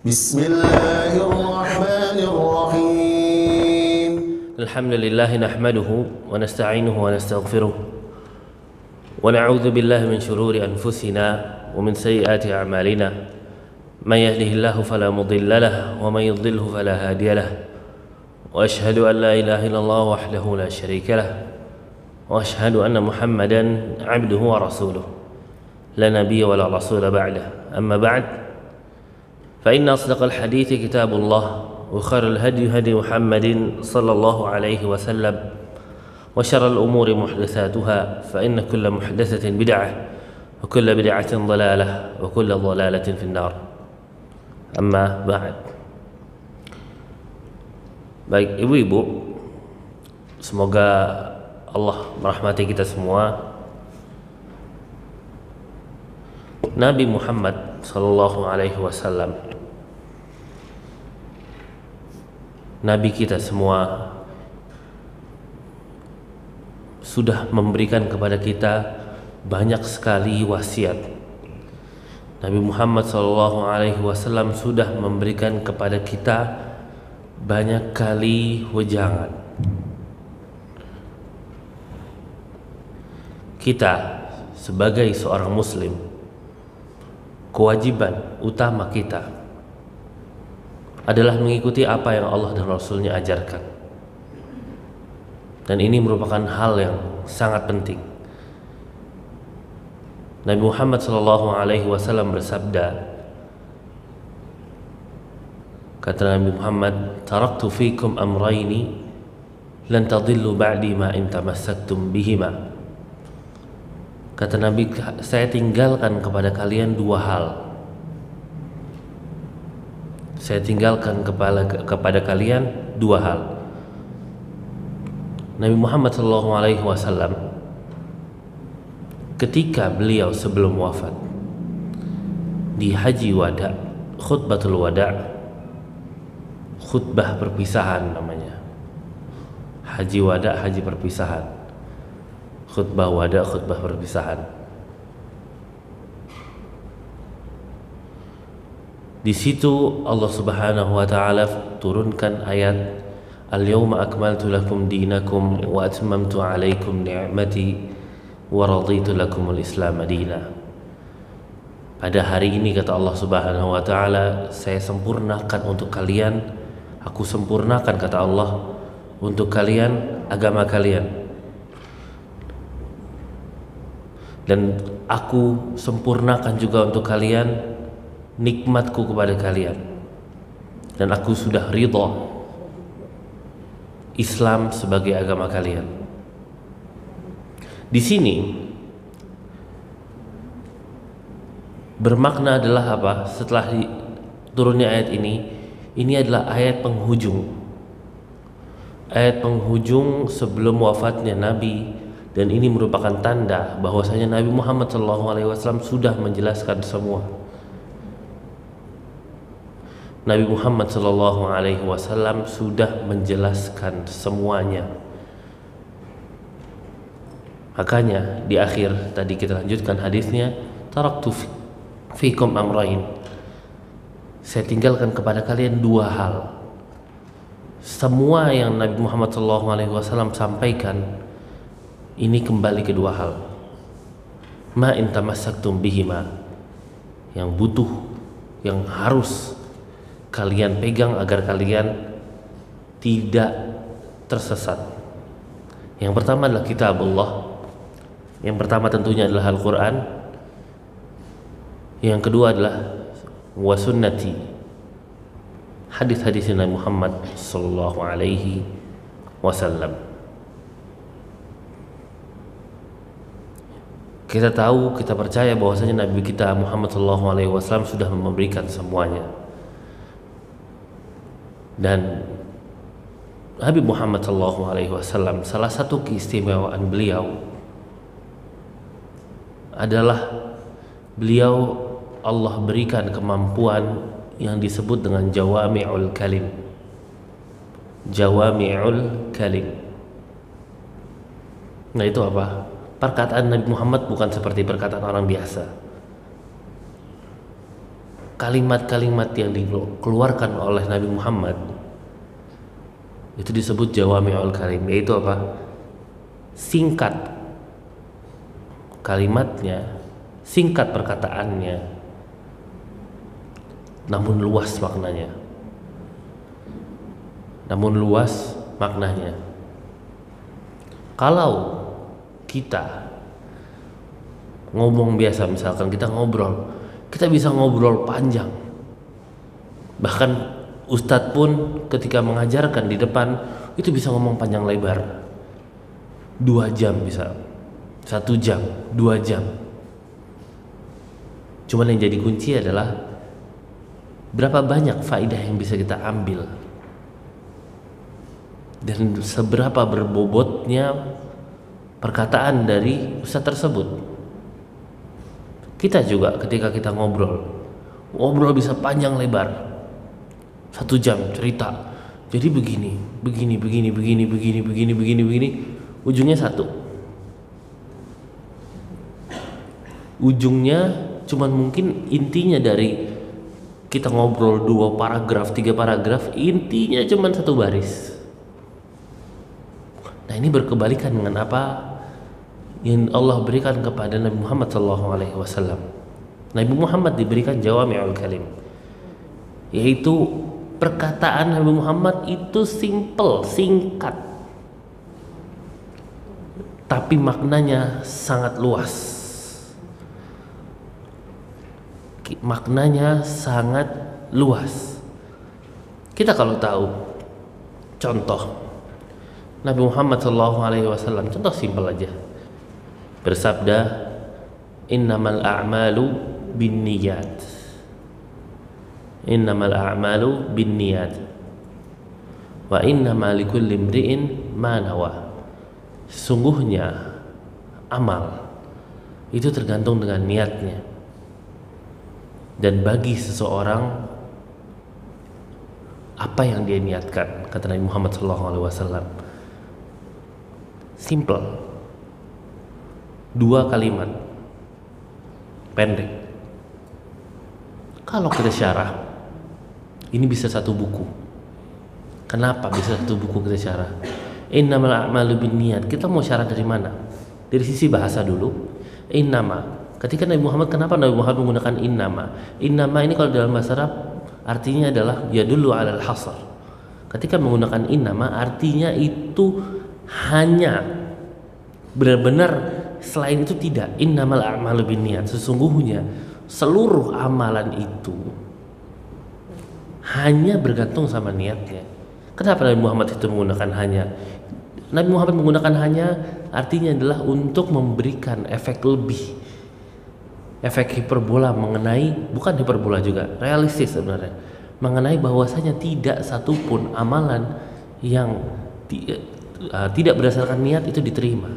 بسم الله الرحمن الرحيم الحمد لله نحمده ونستعينه ونستغفره ونعوذ بالله من شرور أنفسنا ومن سيئات أعمالنا من يهده الله فلا مضل له ومن يضلله فلا هادي له وأشهد أن لا إله إلا الله وحده لا شريك له وأشهد أن محمدا عبده ورسوله لا نبي ولا رسول بعده أما بعد فإن أصدق الحديث كتاب الله وخير الهدي هدي محمد صلى الله عليه وسلم وشر الأمور محدثاتها فإن كل محدثة بدعة وكل بدعة ضلالة وكل ضلالة في النار أما بعد. Baik ibu-ibu, semoga Allah merahmati kita semua. Nabi Muhammad sallallahu alaihi wasallam, Nabi kita semua, sudah memberikan kepada kita banyak sekali wasiat. Nabi Muhammad sallallahu alaihi wasallam sudah memberikan kepada kita banyak kali wejangan. Kita sebagai seorang muslim, kewajiban utama kita adalah mengikuti apa yang Allah dan Rasulnya ajarkan. Dan ini merupakan hal yang sangat penting. Nabi Muhammad SAW bersabda, kata Nabi Muhammad, taraktu fikum amrayni lan tadillu ba'di ma in tamassaktum bihima. Kata Nabi, saya tinggalkan kepada kalian dua hal. Saya tinggalkan kepada kalian dua hal. Nabi Muhammad SAW ketika beliau sebelum wafat di Haji Wada, khutbatul wada, khutbah perpisahan namanya. Haji Wada, haji perpisahan. Khutbah wada, khutbah perpisahan. Di situ Allah Subhanahu wa taala turunkan ayat Al-yawma akmaltu lakum dinakum wa atmamtu alaikum ni'mati wa raditu lakumul Islam madina. Pada hari ini kata Allah Subhanahu wa taala, saya sempurnakan untuk kalian, aku sempurnakan kata Allah untuk kalian agama kalian. Dan aku sempurnakan juga untuk kalian nikmatku kepada kalian. Dan aku sudah ridha Islam sebagai agama kalian. Di sini bermakna adalah apa? Setelah turunnya ayat ini adalah ayat penghujung. Ayat penghujung sebelum wafatnya Nabi. Dan ini merupakan tanda bahwasanya Nabi Muhammad SAW sudah menjelaskan semua. Nabi Muhammad SAW sudah menjelaskan semuanya. Makanya di akhir tadi kita lanjutkan hadisnya, taraktu fikum amrain. Saya tinggalkan kepada kalian dua hal. Semua yang Nabi Muhammad SAW sampaikan ini kembali ke dua hal. Ma in tamassaktum bihima, yang butuh, yang harus kalian pegang agar kalian tidak tersesat. Yang pertama adalah kitabullah. Yang pertama tentunya adalah Al-Quran. Yang kedua adalah wa sunnati, hadis-hadis Nabi Muhammad sallallahu alaihi wasallam. Kita tahu, kita percaya bahwasanya Nabi kita Muhammad SAW sudah memberikan semuanya. Dan Nabi Muhammad SAW, salah satu keistimewaan beliau adalah beliau Allah berikan kemampuan yang disebut dengan jawami'ul kalim. Jawami'ul kalim. Nah itu apa? Perkataan Nabi Muhammad bukan seperti perkataan orang biasa. kalimat-kalimat yang dikeluarkan oleh Nabi Muhammad itu disebut jawami'ul kalim, yaitu apa? Singkat kalimatnya, singkat perkataannya, namun luas maknanya. Kalau kita ngomong biasa, misalkan kita ngobrol, kita bisa ngobrol panjang. Bahkan ustadz pun ketika mengajarkan di depan itu bisa ngomong panjang lebar, 2 jam bisa, 1 jam, 2 jam. Cuman yang jadi kunci adalah berapa banyak faedah yang bisa kita ambil dan seberapa berbobotnya perkataan dari ustadz tersebut. Kita juga ketika kita ngobrol bisa panjang lebar, 1 jam cerita. Jadi begini, ujungnya satu. Ujungnya cuman mungkin intinya dari kita ngobrol 2 paragraf, 3 paragraf, intinya cuman 1 baris. Nah, ini berkebalikan dengan apa yang Allah berikan kepada Nabi Muhammad SAW. Nabi Muhammad diberikan jawami'ul kalim, yaitu perkataan Nabi Muhammad itu simple, singkat, tapi maknanya sangat luas. Kita kalau tahu contoh Nabi Muhammad SAW, contoh simpel aja, bersabda, innamal a'malu binniyat, wa innama likulli imri'in ma nawa. Sesungguhnya amal itu tergantung dengan niatnya, dan bagi seseorang apa yang dia niatkan, kata Nabi Muhammad SAW. Simple, 2 kalimat pendek. Kalau kita syarah, ini bisa 1 buku. Kenapa bisa 1 buku kita syarah? Innamal a'malu binniyat. Kita mau syarah dari mana? Dari sisi bahasa dulu. Innama. Ketika Nabi Muhammad, kenapa Nabi Muhammad menggunakan innama? Innama ini kalau dalam bahasa Arab artinya adalah yadullu 'alal hasar. Ketika menggunakan innama artinya itu hanya, benar-benar, selain itu tidak. Innamal a'malu binniyat. Sesungguhnya seluruh amalan itu hanya bergantung sama niatnya. Kenapa Nabi Muhammad itu menggunakan hanya? Nabi Muhammad menggunakan hanya artinya adalah untuk memberikan efek lebih, efek hiperbola mengenai, bukan hiperbola juga, realistis sebenarnya, mengenai bahwasanya tidak satupun amalan yang tidak berdasarkan niat itu diterima.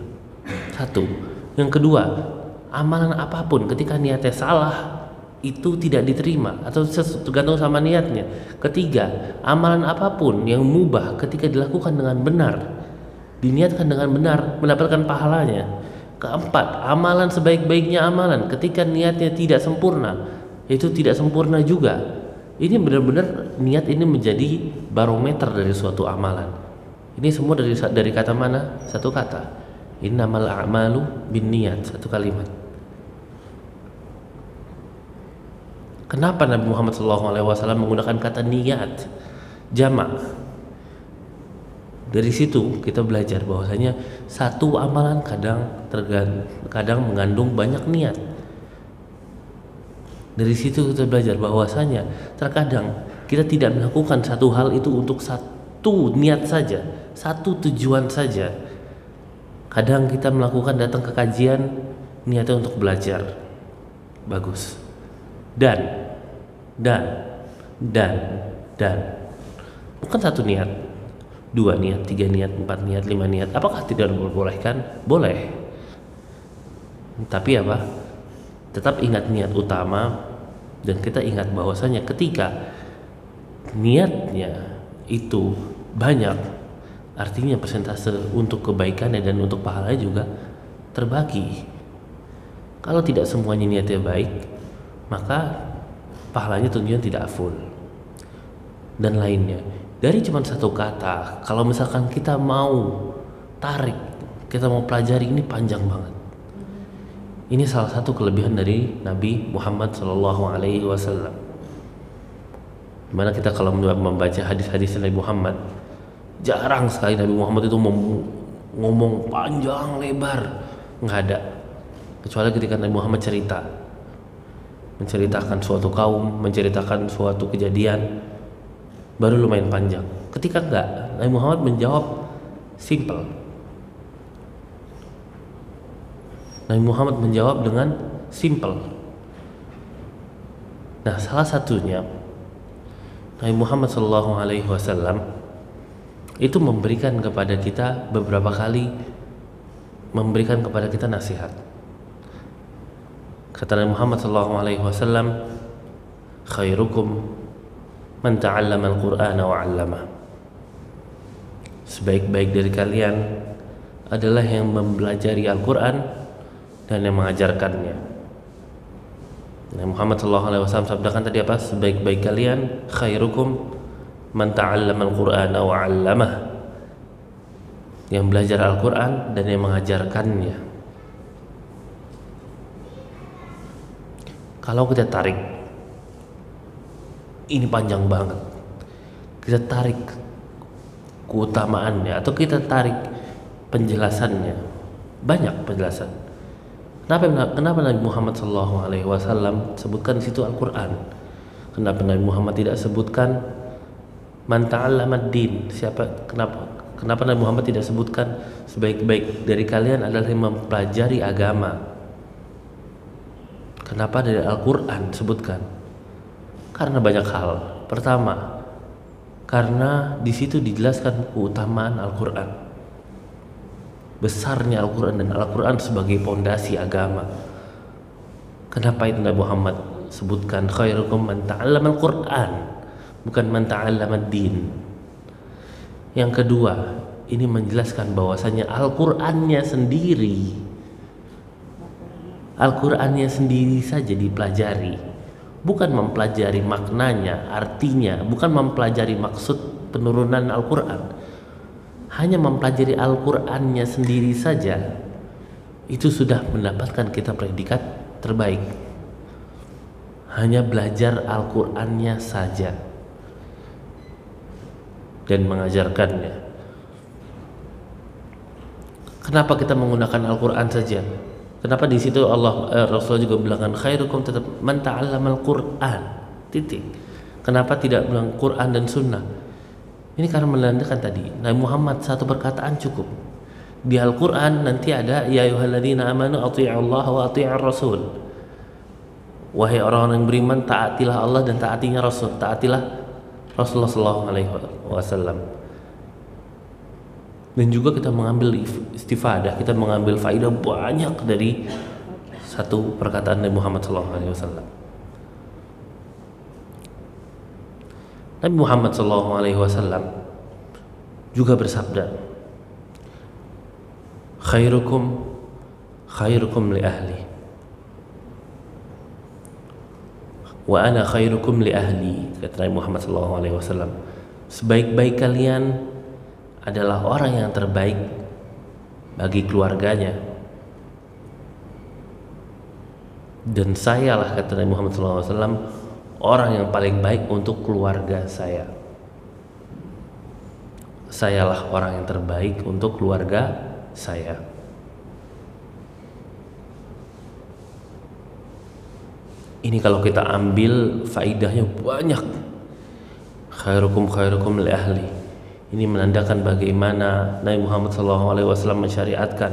1. Yang kedua, amalan apapun ketika niatnya salah itu tidak diterima atau tergantung sama niatnya. Ketiga, amalan apapun yang mubah ketika dilakukan dengan benar, diniatkan dengan benar, mendapatkan pahalanya. Keempat, amalan sebaik-baiknya amalan ketika niatnya tidak sempurna, itu tidak sempurna juga. Ini benar-benar niat ini menjadi barometer dari suatu amalan. Ini semua dari kata mana? 1 kata. Innamal a'malu binniyat, 1 kalimat. Kenapa Nabi Muhammad SAW menggunakan kata niat jamak? Dari situ kita belajar bahwasanya satu amalan kadang mengandung banyak niat. Dari situ kita belajar bahwasanya terkadang kita tidak melakukan satu hal itu untuk satu niat saja, satu tujuan saja. Kadang kita melakukan, datang ke kajian niatnya untuk belajar, bagus. Dan bukan satu niat, 2 niat, 3 niat, 4 niat, 5 niat. Apakah tidak diperbolehkan? Boleh. Tapi apa? Tetap ingat niat utama, dan kita ingat bahwasanya ketika niatnya itu banyak, artinya persentase untuk kebaikannya dan untuk pahalanya juga terbagi. Kalau tidak semuanya niatnya baik, maka pahalanya tentunya tidak full. Dan lainnya. Dari cuma satu kata, kalau misalkan kita mau tarik, kita mau pelajari, ini panjang banget. Ini salah satu kelebihan dari Nabi Muhammad SAW. Dimana kita kalau membaca hadis-hadis Nabi Muhammad, jarang sekali Nabi Muhammad itu ngomong panjang lebar, nggak ada. Kecuali ketika Nabi Muhammad menceritakan suatu kaum, menceritakan suatu kejadian, baru lumayan panjang. Ketika enggak, Nabi Muhammad menjawab simple. Nabi Muhammad menjawab dengan simple. Nah, salah satunya Nabi Muhammad SAW itu memberikan kepada kita beberapa kali, memberikan kepada kita nasihat. Kata Nabi Muhammad SAW, khairukum man ta'allama al-Qur'ana wa 'allamah. Sebaik-baik dari kalian adalah yang mempelajari Al-Qur'an dan yang mengajarkannya. Nabi Muhammad SAW sabdakan tadi apa? Sebaik-baik kalian, khairukum man ta'allama al-Qur'ana wa 'allamah. Yang belajar Al-Qur'an dan yang mengajarkannya. Kalau kita tarik, ini panjang banget. Kita tarik keutamaannya atau kita tarik penjelasannya, banyak penjelasan. Kenapa Nabi Muhammad SAW sebutkan di situ Al-Quran? Kenapa Nabi Muhammad tidak sebutkan man ta'allama ad-din? Kenapa Nabi Muhammad tidak sebutkan sebaik-baik dari kalian adalah yang mempelajari agama? Kenapa dari Al-Quran sebutkan? Karena banyak hal. Pertama, karena di situ dijelaskan keutamaan Al-Quran, besarnya Al-Quran dan Al-Quran sebagai pondasi agama. Kenapa itu Nabi Muhammad sebutkan khairukum man ta'allama Al-Quran, bukan man ta'allama ad-din? Yang kedua, ini menjelaskan bahwasanya Al-Qurannya sendiri saja dipelajari, bukan mempelajari maknanya, artinya, bukan mempelajari maksud penurunan Al-Quran. Hanya mempelajari Al-Qurannya sendiri saja, itu sudah mendapatkan kita predikat terbaik. Hanya belajar Al-Qurannya saja dan mengajarkannya. Kenapa kita menggunakan Al-Quran saja? Kenapa di situ Rasulullah juga bilang khairukum tetap man ta'allama al-Qur'an. Titik. Kenapa tidak bilang Quran dan Sunnah? Ini karena menandakan tadi Nabi Muhammad satu perkataan cukup. Di Al-Quran nanti ada ya ayyuhalladzina amanu athi'ullaha wa athi'ur rasul. Wahai orang yang beriman, taatilah Allah dan taatinya Rasul, taatilah Rasulullah SAW. Dan juga kita mengambil istifadah, kita mengambil faidah banyak dari satu perkataan Nabi Muhammad SAW. Nabi Muhammad SAW juga bersabda, khairukum li ahli wa ana khairukum li ahli. Kata Nabi Muhammad SAW, sebaik-baik kalian adalah orang yang terbaik bagi keluarganya, dan sayalah, kata Nabi Muhammad SAW, orang yang paling baik untuk keluarga saya. Sayalah orang yang terbaik untuk keluarga saya. Ini kalau kita ambil faidahnya banyak. Khairukum li ahli. Ini menandakan bagaimana Nabi Muhammad SAW mensyariatkan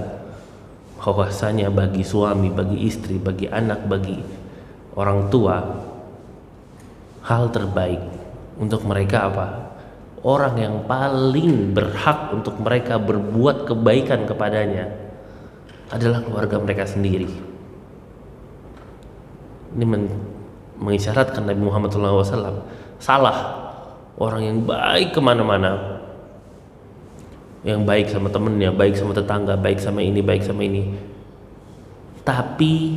bahwasanya bagi suami, bagi istri, bagi anak, bagi orang tua, hal terbaik untuk mereka apa? Orang yang paling berhak untuk mereka berbuat kebaikan kepadanya adalah keluarga mereka sendiri. Ini mengisyaratkan Nabi Muhammad SAW salah orang yang baik kemana-mana, yang baik sama temennya, baik sama tetangga, baik sama ini, baik sama ini, tapi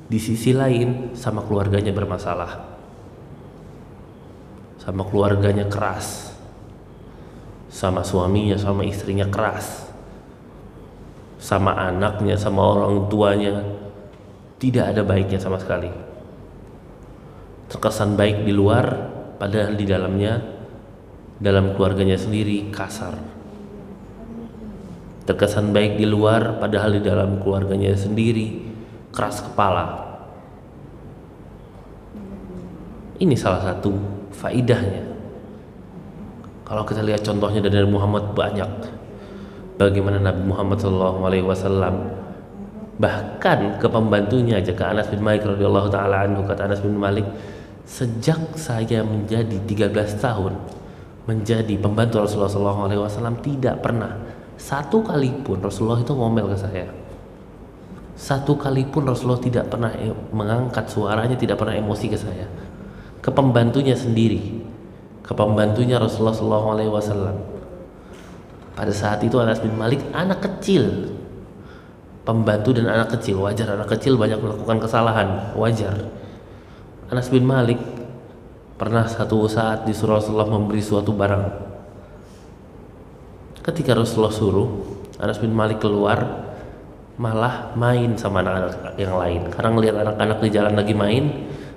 di sisi lain sama keluarganya bermasalah. sama keluarganya keras, sama suaminya, sama istrinya keras, sama anaknya, sama orang tuanya, tidak ada baiknya sama sekali. Terkesan baik di luar, padahal di dalamnya, dalam keluarganya sendiri kasar. Terkesan baik di luar, padahal di dalam keluarganya sendiri keras kepala. Ini salah satu faidahnya. Kalau kita lihat contohnya dari Muhammad, banyak bagaimana Nabi Muhammad SAW bahkan ke pembantunya aja, ke Anas bin Malik radhiyallahu taala anhu. Kata Anas bin Malik, sejak saya menjadi 13 tahun menjadi pembantu Rasulullah SAW, tidak pernah satu kali pun Rasulullah itu ngomel ke saya. Satu kali pun Rasulullah tidak pernah mengangkat suaranya, tidak pernah emosi ke saya. Ke pembantunya sendiri, ke pembantunya Rasulullah SAW. Pada saat itu Anas bin Malik anak kecil, pembantu dan anak kecil, wajar, anak kecil banyak melakukan kesalahan, wajar. Anas bin Malik pernah satu saat disuruh Rasulullah memberi suatu barang. Ketika Rasulullah suruh, Anas bin Malik keluar malah main sama anak-anak yang lain. Karena ngelihat anak-anak di jalan lagi main,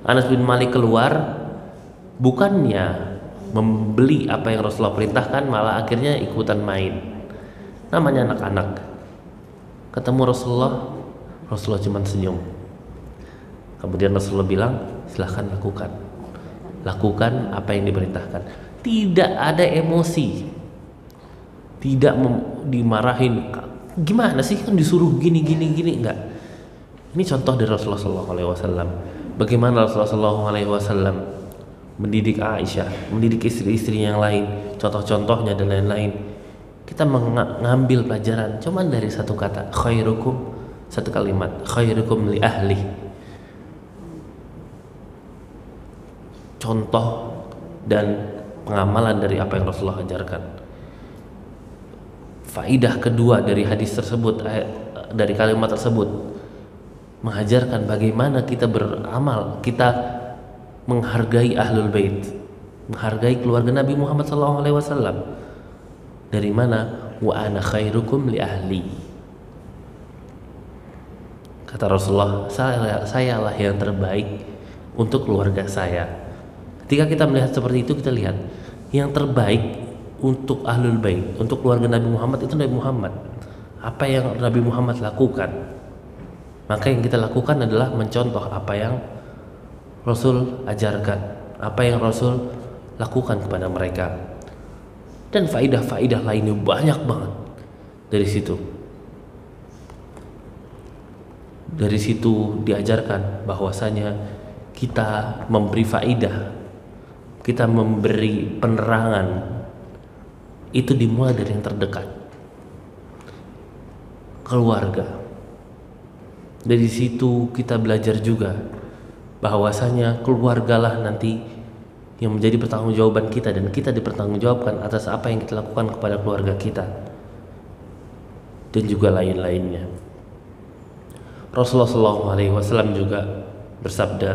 Anas bin Malik keluar, bukannya membeli apa yang Rasulullah perintahkan, malah akhirnya ikutan main. Namanya anak-anak. Ketemu Rasulullah cuma senyum. Kemudian Rasulullah bilang, silahkan lakukan apa yang diperintahkan. Tidak ada emosi, tidak dimarahin. Gimana sih, kan disuruh gini, enggak. Ini contoh dari Rasulullah SAW. Bagaimana Rasulullah SAW mendidik Aisyah, mendidik istri-istri yang lain, contoh-contohnya dan lain-lain. Kita mengambil pelajaran cuman dari satu kata, khairukum, satu kalimat, khairukum li ahli. Contoh dan pengamalan dari apa yang Rasulullah ajarkan. Faidah kedua dari hadis tersebut, dari kalimat tersebut, mengajarkan bagaimana kita beramal, kita menghargai ahlul bait, menghargai keluarga Nabi Muhammad SAW. Dari mana? Wa ana khairukum li ahli. Kata Rasulullah, saya lah yang terbaik untuk keluarga saya. Ketika kita melihat seperti itu, kita lihat yang terbaik untuk ahlul bait, untuk keluarga Nabi Muhammad itu Nabi Muhammad. Apa yang Nabi Muhammad lakukan, maka yang kita lakukan adalah mencontoh apa yang Rasul ajarkan, apa yang Rasul lakukan kepada mereka. Dan faidah-faidah lainnya banyak banget dari situ. Dari situ diajarkan bahwasanya kita memberi faidah, kita memberi penerangan, itu dimulai dari yang terdekat, keluarga. Dari situ kita belajar juga bahwasanya keluargalah nanti yang menjadi pertanggungjawaban kita, dan kita dipertanggungjawabkan atas apa yang kita lakukan kepada keluarga kita dan juga lain-lainnya. Rasulullah SAW juga bersabda,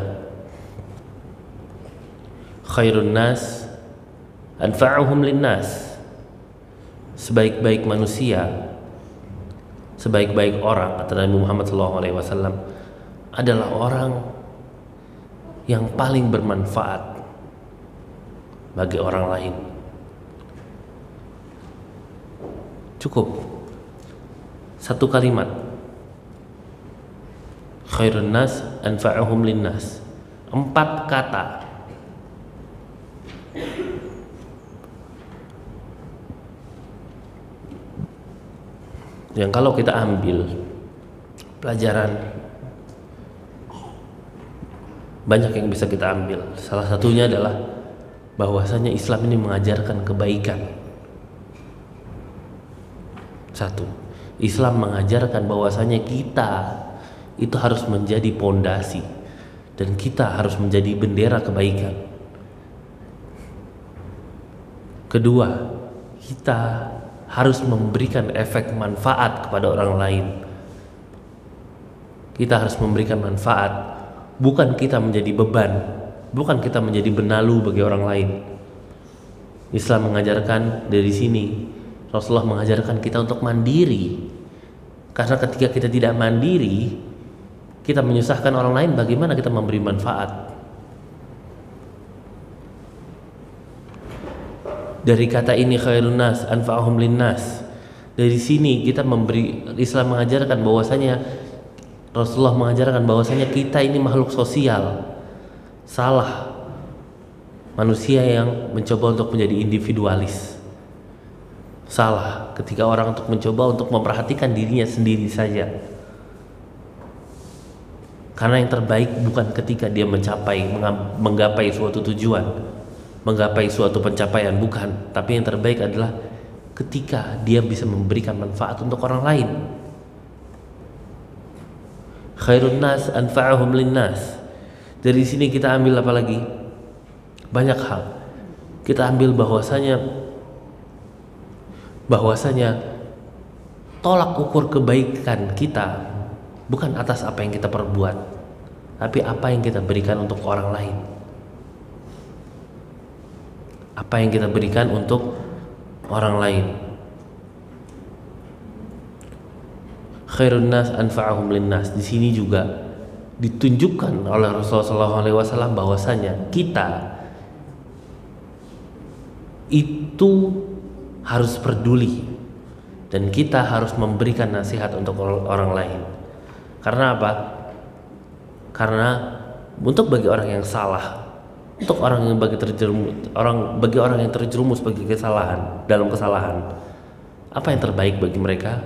khairun nas anfa'uhum linnas. Sebaik-baik manusia, sebaik-baik orang, kata Nabi Muhammad SAW, adalah orang yang paling bermanfaat bagi orang lain. Cukup satu kalimat, khairun nas anfa'uhum linnas. 4 kata yang kalau kita ambil pelajaran, banyak yang bisa kita ambil. Salah satunya adalah bahwasanya Islam ini mengajarkan kebaikan. Satu, Islam mengajarkan bahwasanya kita itu harus menjadi pondasi dan kita harus menjadi bendera kebaikan. Kedua, kita harus memberikan efek manfaat kepada orang lain. Kita harus memberikan manfaat, bukan kita menjadi beban, bukan kita menjadi benalu bagi orang lain. Islam mengajarkan dari sini, Rasulullah mengajarkan kita untuk mandiri. Karena ketika kita tidak mandiri, kita menyusahkan orang lain, bagaimana kita memberi manfaat? Dari kata ini khairun nas anfa'uhum linnas. Dari sini kita Islam mengajarkan bahwasanya, Rasulullah mengajarkan bahwasanya kita ini makhluk sosial. Salah manusia yang mencoba untuk menjadi individualis. Salah ketika orang mencoba untuk memperhatikan dirinya sendiri saja. Karena yang terbaik bukan ketika dia menggapai suatu tujuan, menggapai suatu pencapaian, bukan. Tapi yang terbaik adalah ketika dia bisa memberikan manfaat untuk orang lain. Khairun nas anfa'uhum linnas. Dari sini kita ambil apa lagi? Banyak hal. Kita ambil bahwasanya tolak ukur kebaikan kita bukan atas apa yang kita perbuat, tapi apa yang kita berikan untuk orang lain. Apa yang kita berikan untuk orang lain. Khairun nas anfa'uhum linnas. Di sini juga ditunjukkan oleh Rasulullah SAW bahwasanya kita itu harus peduli dan kita harus memberikan nasihat untuk orang lain. Karena apa? Karena bagi orang yang salah, untuk bagi orang yang terjerumus bagi dalam kesalahan, apa yang terbaik bagi mereka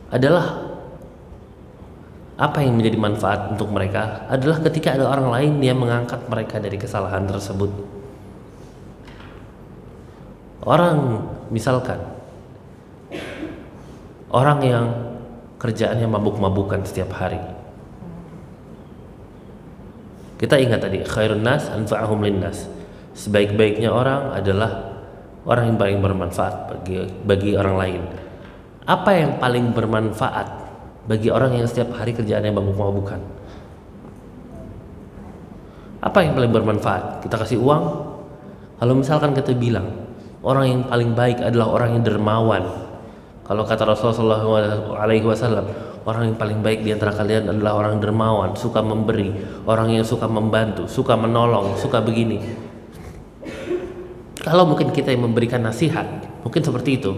adalah, apa yang menjadi manfaat untuk mereka adalah ketika ada orang lain yang mengangkat mereka dari kesalahan tersebut. Misalkan orang yang kerjaannya mabuk-mabukan setiap hari. Kita ingat tadi, khairun nas anfa'uhum linnas. Sebaik-baiknya orang adalah orang yang paling bermanfaat bagi orang lain. Apa yang paling bermanfaat bagi orang yang setiap hari kerjaannya mabuk-mabukan? Apa yang paling bermanfaat? Kita kasih uang? Kalau misalkan kita bilang orang yang paling baik adalah orang yang dermawan, kalau kata Rasulullah SAW, orang yang paling baik di antara kalian adalah orang dermawan, suka memberi, orang yang suka membantu, suka menolong, suka begini. Kalau mungkin kita yang memberikan nasihat, mungkin seperti itu.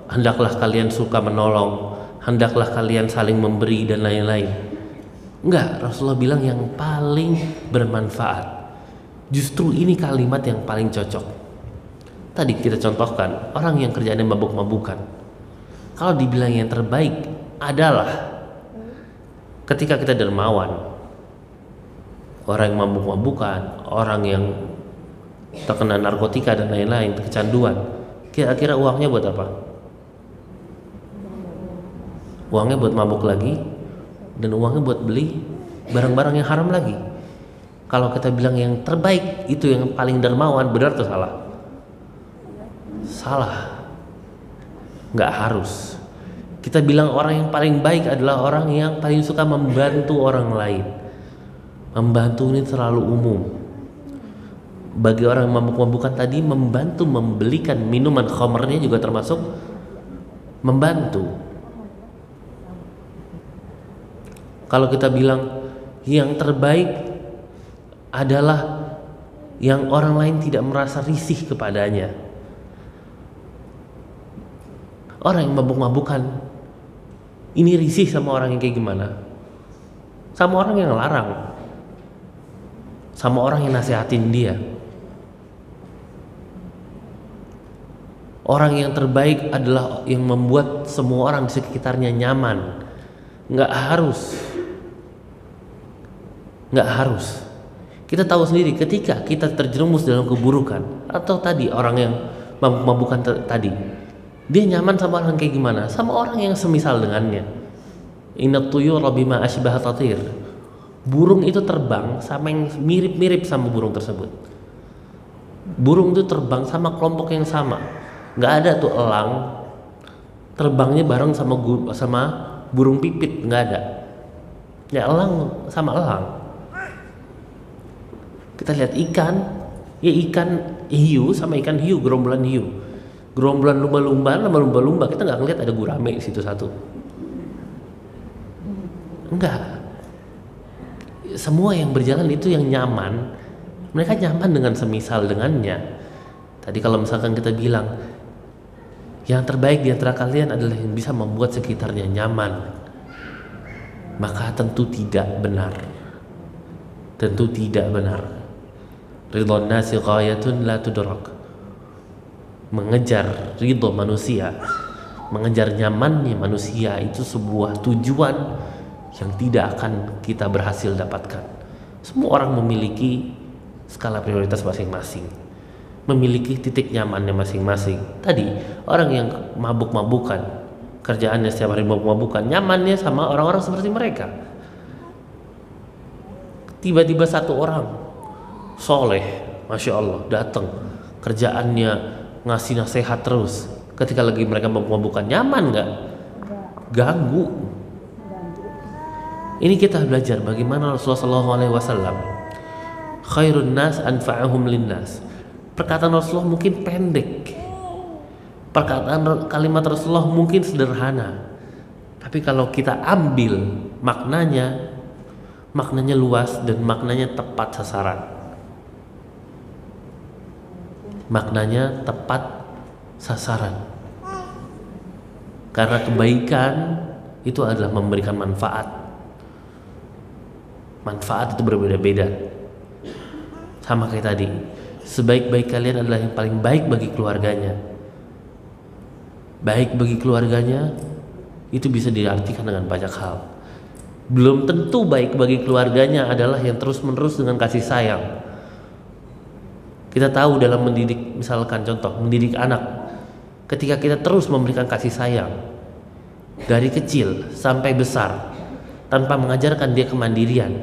Hendaklah kalian suka menolong, hendaklah kalian saling memberi dan lain-lain. Enggak, Rasulullah bilang yang paling bermanfaat. Justru ini kalimat yang paling cocok. Tadi kita contohkan orang yang kerjaannya mabuk-mabukan. Kalau dibilang yang terbaik adalah ketika kita dermawan. Orang yang mabuk-mabukan, orang yang terkena narkotika dan lain-lain, kecanduan, kira-kira uangnya buat apa? Uangnya buat mabuk lagi, dan uangnya buat beli barang-barang yang haram lagi. Kalau kita bilang yang terbaik itu yang paling dermawan, benar atau salah? Salah. Nggak harus. Kita bilang orang yang paling baik adalah orang yang paling suka membantu orang lain. Membantu ini terlalu umum. Bagi orang yang mabuk-mabukan tadi, membantu membelikan minuman khamrnya juga termasuk membantu. Kalau kita bilang yang terbaik adalah yang orang lain tidak merasa risih kepadanya. Orang yang mabuk-mabukan ini risih sama orang yang kayak gimana? Sama orang yang larang, sama orang yang nasihatin dia. Orang yang terbaik adalah yang membuat semua orang di sekitarnya nyaman. Nggak harus. Kita tahu sendiri ketika kita terjerumus dalam keburukan, atau tadi orang yang mabuk-mabukan tadi, dia nyaman sama orang kayak gimana? Sama orang yang semisal dengannya. Inat tuyura bima ashbah tatir. Burung itu terbang sama yang mirip-mirip sama burung tersebut. Burung itu terbang sama kelompok yang sama. Nggak ada tuh elang terbangnya bareng sama burung pipit, nggak ada. Ya elang sama elang. Kita lihat ikan Ya ikan hiu sama ikan hiu, gerombolan hiu, gerombolan lumba-lumba sama lumba-lumba, kita nggak ngeliat ada gurame di situ satu. Enggak. Semua yang berjalan itu yang nyaman, mereka nyaman dengan semisal dengannya. Tadi kalau misalkan kita bilang yang terbaik di antara kalian adalah yang bisa membuat sekitarnya nyaman, maka tentu tidak benar. Tentu tidak benar. Ridhon nasi ghayatun la tudrak. Mengejar ridho manusia, mengejar nyamannya manusia itu sebuah tujuan yang tidak akan kita berhasil dapatkan. Semua orang memiliki skala prioritas masing-masing, memiliki titik nyamannya masing-masing. Tadi orang yang mabuk-mabukan, kerjaannya setiap hari mabuk-mabukan, nyamannya sama orang-orang seperti mereka. Tiba-tiba satu orang soleh, masya Allah, datang, kerjaannya ngasih nasihat terus. Ketika lagi mereka mabuk-mabukan, nyaman nggak? Ganggu. Ini kita belajar bagaimana Rasulullah SAW. Khairun nas anfa'ahum linnas. Perkataan Rasulullah mungkin pendek, perkataan kalimat Rasulullah mungkin sederhana, tapi kalau kita ambil maknanya luas dan maknanya tepat sasaran. Maknanya tepat sasaran. Karena kebaikan itu adalah memberikan manfaat. Manfaat itu berbeda-beda. Sama kayak tadi, sebaik-baik kalian adalah yang paling baik bagi keluarganya. Baik bagi keluarganya itu bisa diartikan dengan banyak hal. Belum tentu baik bagi keluarganya adalah yang terus-menerus dengan kasih sayang. Kita tahu dalam mendidik, misalkan contoh, mendidik anak, ketika kita terus memberikan kasih sayang dari kecil sampai besar, tanpa mengajarkan dia kemandirian,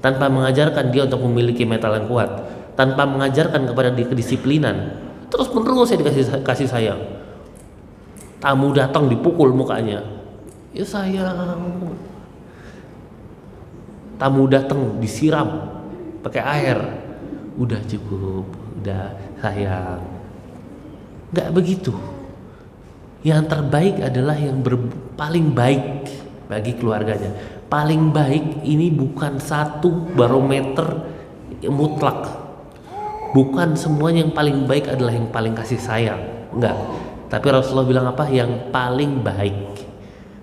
tanpa mengajarkan dia untuk memiliki mental yang kuat, tanpa mengajarkan kepada dia kedisiplinan, terus-menerus saya dikasih kasih sayang. Tamu datang dipukul mukanya, ya sayang. Tamu datang disiram pakai air, udah cukup, udah sayang. Nggak begitu. Yang terbaik adalah yang paling baik bagi keluarganya. Paling baik ini bukan satu barometer mutlak. Bukan semuanya yang paling baik adalah yang paling kasih sayang. Enggak. Tapi Rasulullah bilang apa? Yang paling baik.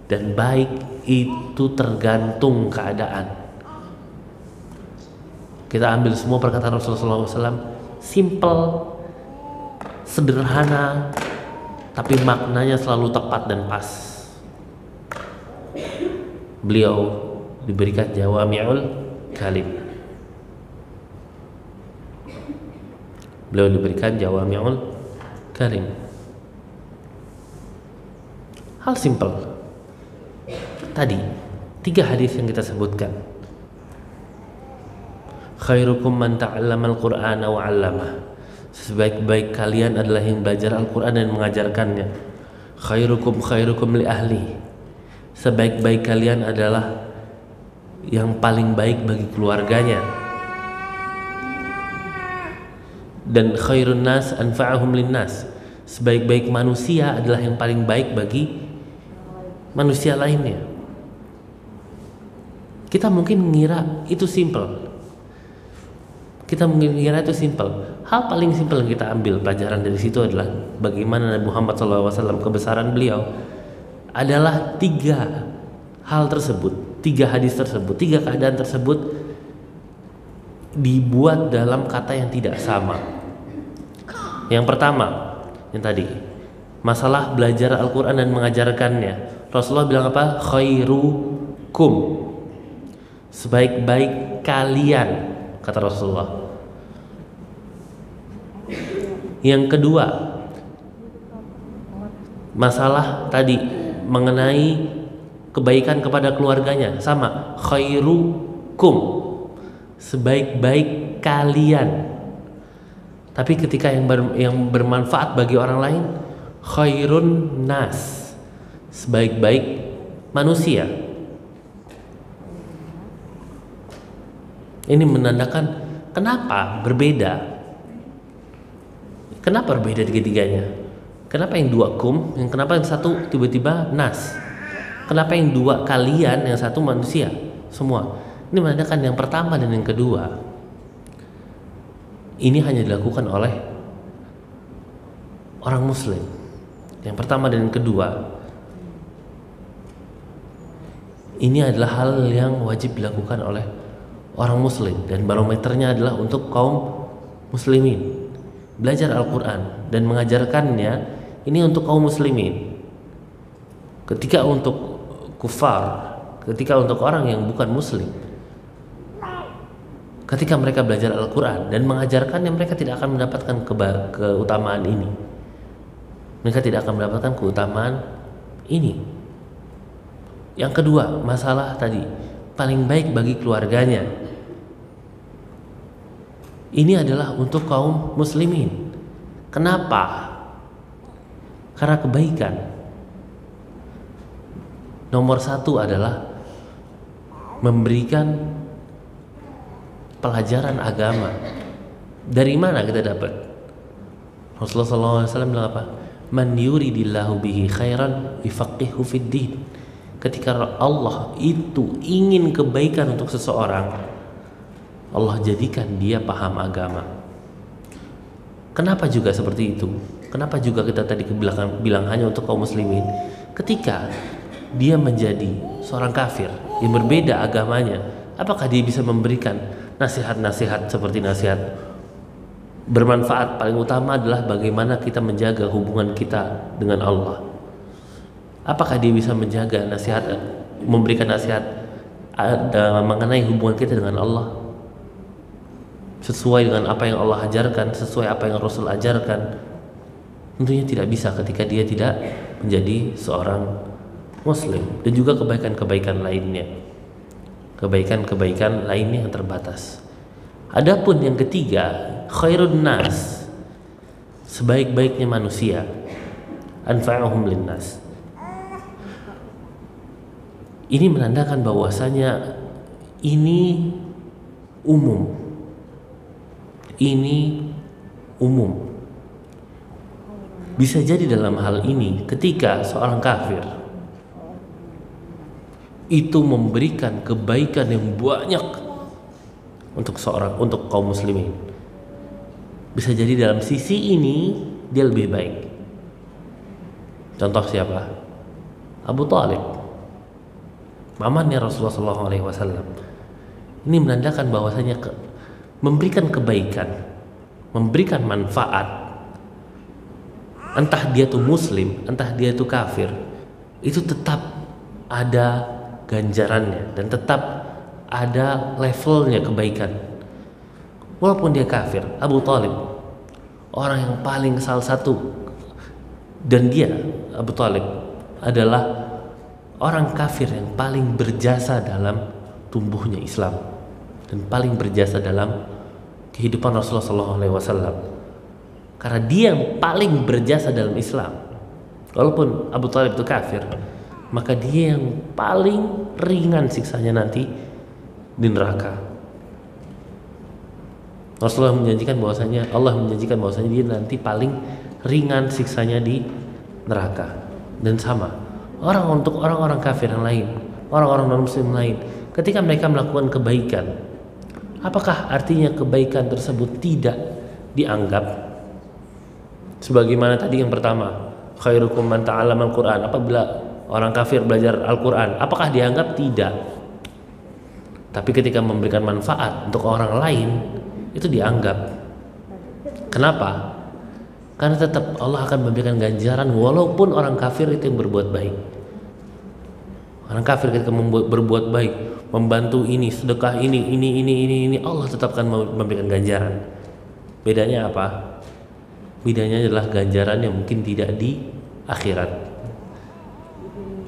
Dan baik itu tergantung keadaan. Kita ambil semua perkataan Rasulullah SAW, simple, sederhana, tapi maknanya selalu tepat dan pas. Beliau diberikan jawami'ul kalim. Beliau diberikan jawami'ul kalim. Hal simple. Tadi 3 hadis yang kita sebutkan. Khairukum man ta'allama al-Qur'ana wa 'allamah. Sebaik-baik kalian adalah yang belajar Al-Qur'an dan mengajarkannya. Khairukum li ahli. Sebaik-baik kalian adalah yang paling baik bagi keluarganya. Dan khairun nas anfa'ahum linnas. Sebaik-baik manusia adalah yang paling baik bagi manusia lainnya. Kita mungkin mengira itu simple. Hal paling simpel yang kita ambil pelajaran dari situ adalah bagaimana Nabi Muhammad SAW, kebesaran beliau adalah 3 hal tersebut, 3 hadis tersebut, 3 keadaan tersebut dibuat dalam kata yang tidak sama. Yang pertama, yang tadi, masalah belajar Al-Quran dan mengajarkannya. Rasulullah bilang apa? Khairukum, sebaik-baik kalian, kata Rasulullah. Yang kedua, masalah tadi mengenai kebaikan kepada keluarganya, sama, khairukum, sebaik-baik kalian. Tapi ketika yang bermanfaat bagi orang lain, khairun nas, sebaik-baik manusia. Ini menandakan kenapa berbeda. Kenapa berbeda tiga-tiganya? Kenapa yang dua kum, yang kenapa yang satu tiba-tiba nas? Kenapa yang dua kalian, yang satu manusia? Semua. Ini menandakan yang pertama dan yang kedua ini hanya dilakukan oleh orang muslim. Yang pertama dan yang kedua ini adalah hal yang wajib dilakukan oleh orang muslim, dan barometernya adalah untuk kaum muslimin. Belajar Al-Quran dan mengajarkannya ini untuk kaum muslimin. Ketika untuk kufar, ketika untuk orang yang bukan muslim, ketika mereka belajar Al-Quran dan mengajarkannya, mereka tidak akan mendapatkan keutamaan ini. Mereka tidak akan mendapatkan keutamaan ini. Yang kedua, masalah tadi paling baik bagi keluarganya. Ini adalah untuk kaum muslimin. Kenapa? Karena kebaikan. Nomor satu adalah memberikan pelajaran agama. Dari mana kita dapat? Rasulullah SAW bilang apa? Man yuridillahu bihi khairan yufaqihu fid din. Ketika Allah itu ingin kebaikan untuk seseorang, Allah jadikan dia paham agama. Kenapa juga seperti itu? Kenapa juga kita tadi bilang hanya untuk kaum muslimin? Ketika dia menjadi seorang kafir yang berbeda agamanya, apakah dia bisa memberikan nasihat-nasihat seperti nasihat bermanfaat? Paling utama adalah bagaimana kita menjaga hubungan kita dengan Allah. Apakah dia bisa menjaga nasihat, memberikan nasihat mengenai hubungan kita dengan Allah sesuai dengan apa yang Allah ajarkan, sesuai apa yang Rasul ajarkan? Tentunya tidak bisa ketika dia tidak menjadi seorang muslim. Dan juga kebaikan-kebaikan lainnya, kebaikan-kebaikan lainnya yang terbatas. Adapun yang ketiga, khairun nas, sebaik-baiknya manusia, anfa'uhum linnas. Ini menandakan bahwasanya ini umum. Ini umum. Bisa jadi dalam hal ini ketika seorang kafir itu memberikan kebaikan yang banyak untuk kaum muslimin, bisa jadi dalam sisi ini dia lebih baik. Contoh siapa? Abu Thalib, pamannya Rasulullah SAW. Ini menandakan bahwasanya memberikan kebaikan, memberikan manfaat, entah dia tuh muslim, entah dia tuh kafir, itu tetap ada ganjarannya dan tetap ada levelnya kebaikan. Walaupun dia kafir, Abu Thalib orang yang paling salah satu, dan dia Abu Thalib adalah orang kafir yang paling berjasa dalam tumbuhnya Islam dan paling berjasa dalam kehidupan Rasulullah SAW. Karena dia yang paling berjasa dalam Islam. Walaupun Abu Thalib itu kafir, maka dia yang paling ringan siksanya nanti di neraka. Allah menjanjikan bahwasanya dia nanti paling ringan siksanya di neraka. Dan sama untuk orang-orang kafir yang lain, orang-orang non muslim lain, ketika mereka melakukan kebaikan, apakah artinya kebaikan tersebut tidak dianggap? Sebagaimana tadi yang pertama, khairukum man ta'allama al-Quran. Apabila orang kafir belajar Al-Quran, apakah dianggap? Tidak. Tapi ketika memberikan manfaat untuk orang lain, itu dianggap. Kenapa? Karena tetap Allah akan memberikan ganjaran walaupun orang kafir itu yang berbuat baik. Orang kafir ketika berbuat baik, membantu ini, sedekah ini, Allah tetap akan memberikan ganjaran. Bedanya apa? Bedanya adalah ganjaran yang mungkin tidak di akhirat.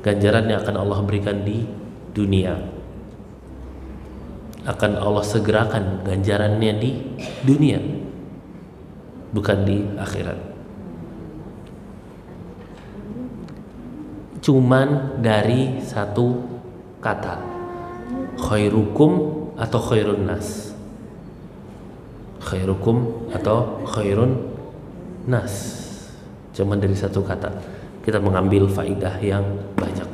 Ganjaran yang akan Allah berikan di dunia, akan Allah segerakan ganjarannya di dunia, bukan di akhirat. Cuman dari satu kata, khairukum atau khairun nas. Khairukum atau khairun nas, cuma dari satu kata kita mengambil faidah yang banyak.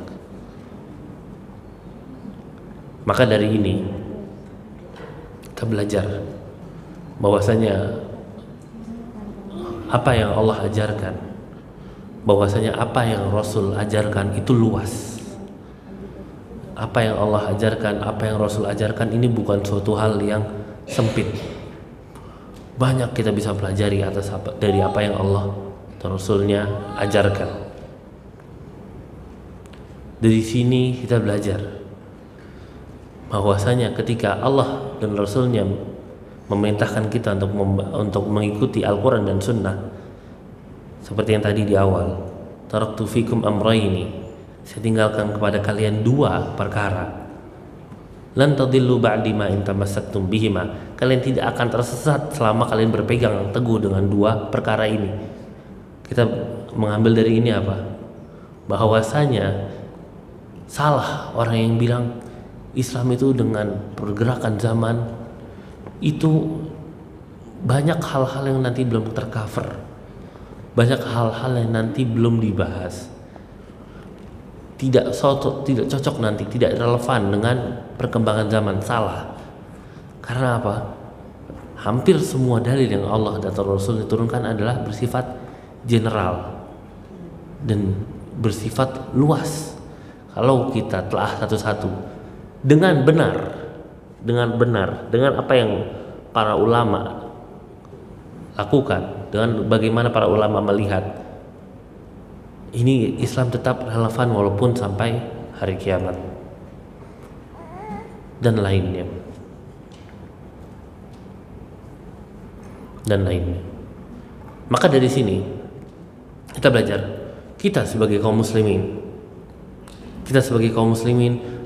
Maka dari ini kita belajar bahwasanya apa yang Allah ajarkan, bahwasanya apa yang Rasul ajarkan itu luas. Apa yang Allah ajarkan, apa yang Rasul ajarkan ini bukan suatu hal yang sempit. Banyak kita bisa pelajari dari apa yang Allah dan Rasulnya ajarkan. Dari sini kita belajar bahwasanya ketika Allah dan Rasulnya memerintahkan kita untuk mengikuti Al-Quran dan Sunnah, seperti yang tadi di awal, taraktu fikum amrayni, saya tinggalkan kepada kalian dua perkara, lan tadillu ba'di ma in tamassaktum bihima, kalian tidak akan tersesat selama kalian berpegang teguh dengan dua perkara ini. Kita mengambil dari ini apa? Bahwasanya salah orang yang bilang Islam itu dengan pergerakan zaman itu banyak hal-hal yang nanti belum tercover, banyak hal-hal yang nanti belum dibahas, tidak cocok nanti, tidak relevan dengan perkembangan zaman. Salah. Karena apa? Hampir semua dalil yang Allah dan Rasul diturunkan adalah bersifat general dan bersifat luas. Kalau kita telah satu-satu dengan benar, dengan apa yang para ulama lakukan, dengan bagaimana para ulama melihat, ini Islam tetap relevan walaupun sampai hari kiamat dan lainnya. Maka dari sini kita belajar, kita sebagai kaum muslimin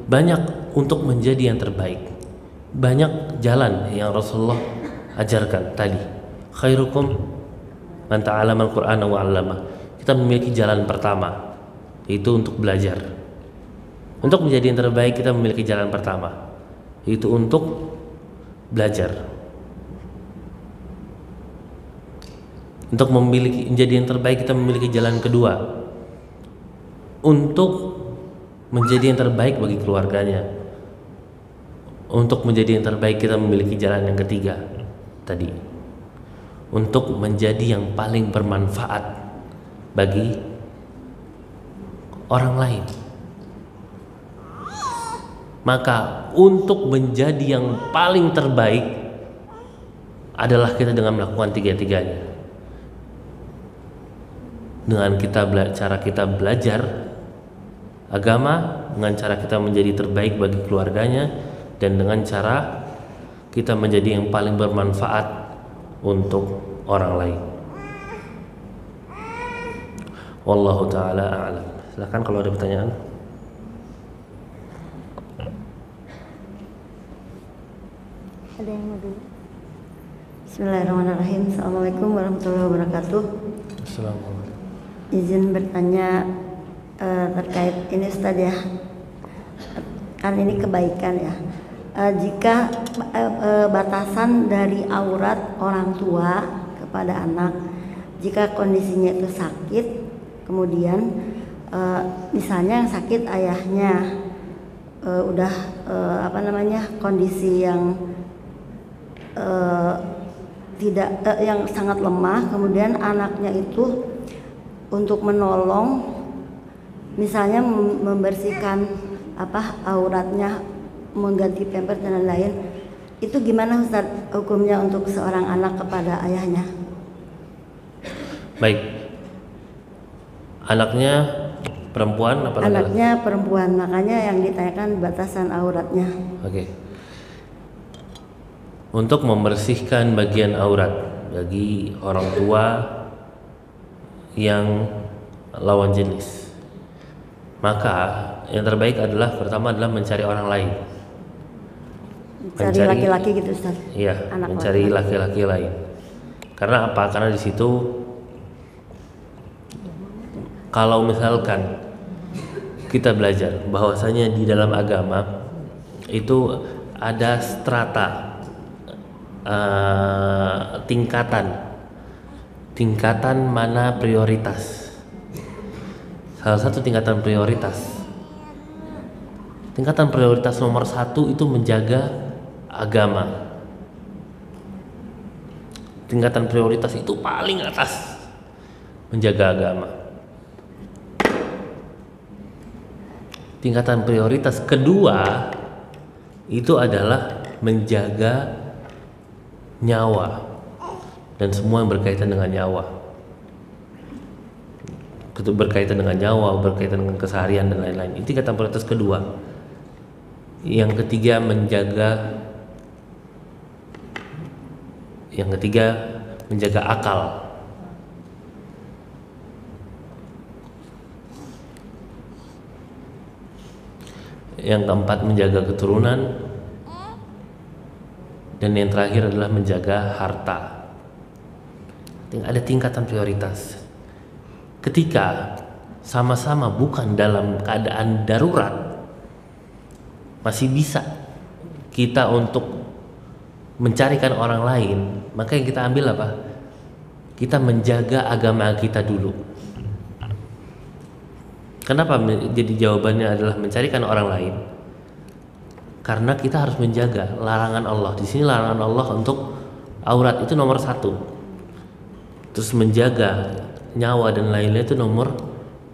banyak untuk menjadi yang terbaik. Banyak jalan yang Rasulullah ajarkan tadi. Khairukum man ta'allama al-Qur'ana wa 'allamah. Kita memiliki jalan pertama, yaitu untuk belajar. Untuk menjadi yang terbaik kita memiliki jalan pertama, yaitu untuk belajar. Untuk menjadi yang terbaik kita memiliki jalan kedua, untuk menjadi yang terbaik bagi keluarganya. Untuk menjadi yang terbaik kita memiliki jalan yang ketiga tadi, untuk menjadi yang paling bermanfaat bagi orang lain. Maka untuk menjadi yang paling terbaik adalah kita dengan melakukan tiga-tiganya. Dengan cara kita belajar agama, dengan cara kita menjadi terbaik bagi keluarganya, dan dengan cara kita menjadi yang paling bermanfaat untuk orang lain. Wallahu ta'ala a'lam. Silakan kalau ada pertanyaan. Ada yang mau dulu? Bismillahirrahmanirrahim. Assalamualaikum warahmatullahi wabarakatuh. Assalamualaikum. Izin bertanya terkait ini Ustaz ya. Kan ini kebaikan ya. Jika batasan dari aurat orang tua kepada anak, jika kondisinya itu sakit, kemudian misalnya yang sakit ayahnya udah kondisi yang yang sangat lemah, kemudian anaknya itu untuk menolong, misalnya membersihkan auratnya, mengganti pampers dan lain-lain, itu gimana Ustaz hukumnya untuk seorang anak kepada ayahnya? Baik. Anaknya perempuan apa laki-laki? Anaknya perempuan, makanya yang ditanyakan batasan auratnya. Oke. Untuk membersihkan bagian aurat bagi orang tua yang lawan jenis, maka yang terbaik adalah pertama adalah mencari orang lain. Mencari laki-laki gitu Ustaz. Iya, mencari laki-laki lain. Karena apa? Karena di situ kalau misalkan kita belajar bahwasanya di dalam agama itu ada strata, tingkatan tingkatan mana prioritas. Salah satu tingkatan prioritas nomor 1 itu menjaga agama. Tingkatan prioritas itu paling atas, menjaga agama. Tingkatan prioritas kedua itu adalah menjaga nyawa dan semua yang berkaitan dengan nyawa. Berkaitan dengan nyawa, berkaitan dengan keseharian dan lain-lain. Itu tingkatan prioritas kedua. Yang ketiga menjaga akal. Yang keempat menjaga keturunan. Dan yang terakhir adalah menjaga harta. Ada tingkatan prioritas. Ketika sama-sama bukan dalam keadaan darurat, masih bisa kita untuk mencarikan orang lain, maka yang kita ambil apa? Kita menjaga agama kita dulu. Kenapa jadi jawabannya adalah mencarikan orang lain? Karena kita harus menjaga larangan Allah. Di sini larangan Allah untuk aurat itu nomor 1. Terus menjaga nyawa dan lain-lain itu nomor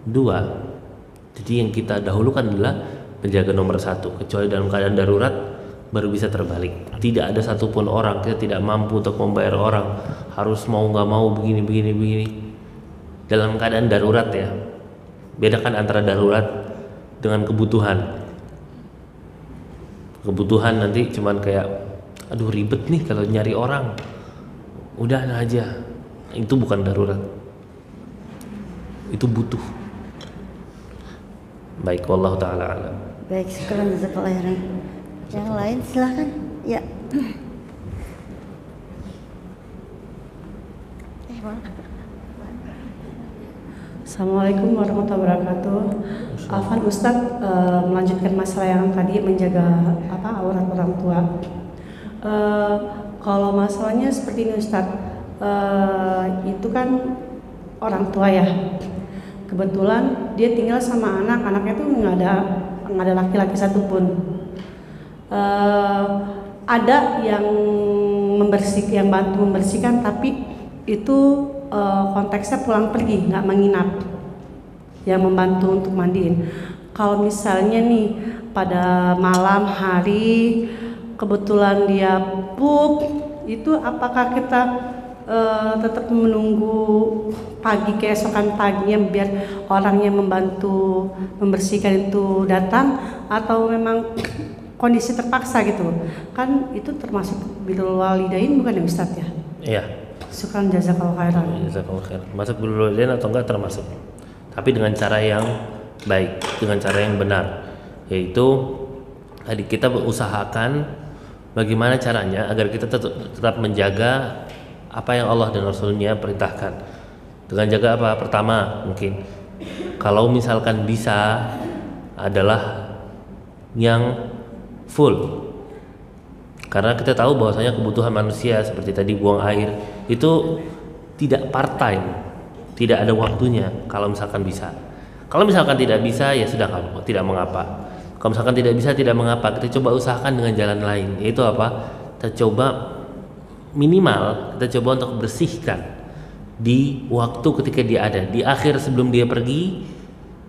2. Jadi yang kita dahulukan adalah menjaga nomor 1. Kecuali dalam keadaan darurat baru bisa terbalik. Tidak ada satupun orang, kita tidak mampu untuk membayar orang, harus mau nggak mau begini. Dalam keadaan darurat ya. Bedakan antara darurat dengan kebutuhan. Kebutuhan nanti cuman kayak aduh ribet nih kalau nyari orang, udah aja. Itu bukan darurat, itu butuh. Baik, wallahu ta'ala alam. Baik, sekarang jazakallahu khairan. Yang lain silakan. Ya. Assalamualaikum warahmatullahi wabarakatuh. Afan Ustadz, melanjutkan masalah yang tadi menjaga aurat orang tua. Kalau masalahnya seperti ini Ustadz, itu kan orang tua ya. Kebetulan dia tinggal sama anaknya tuh nggak ada laki-laki satupun. Ada yang bantu membersihkan, tapi itu konteksnya pulang pergi, nggak menginap, yang membantu untuk mandiin. Kalau misalnya nih pada malam hari kebetulan dia pup, itu apakah kita tetap menunggu pagi, keesokan paginya biar orang yang membantu membersihkan itu datang, atau memang kondisi terpaksa gitu? Kan itu termasuk birrul walidain bukan ya Ustadz ya? Iya. Syukran jazakallahu khairan. Jazakallahu khairan. Masuk birrul walidain atau enggak termasuk? Tapi dengan cara yang baik, dengan cara yang benar, yaitu tadi kita usahakan bagaimana caranya agar kita tetap menjaga apa yang Allah dan Rasulnya perintahkan. Dengan jaga apa? Pertama mungkin kalau misalkan bisa adalah yang full, karena kita tahu bahwasanya kebutuhan manusia seperti tadi buang air itu tidak part time, tidak ada waktunya. Kalau misalkan bisa, kalau misalkan tidak bisa ya sudah, tidak mengapa. Kalau misalkan tidak bisa, tidak mengapa. Kita coba usahakan dengan jalan lain, yaitu apa? Kita coba minimal kita coba untuk bersihkan di waktu ketika dia ada, di akhir sebelum dia pergi,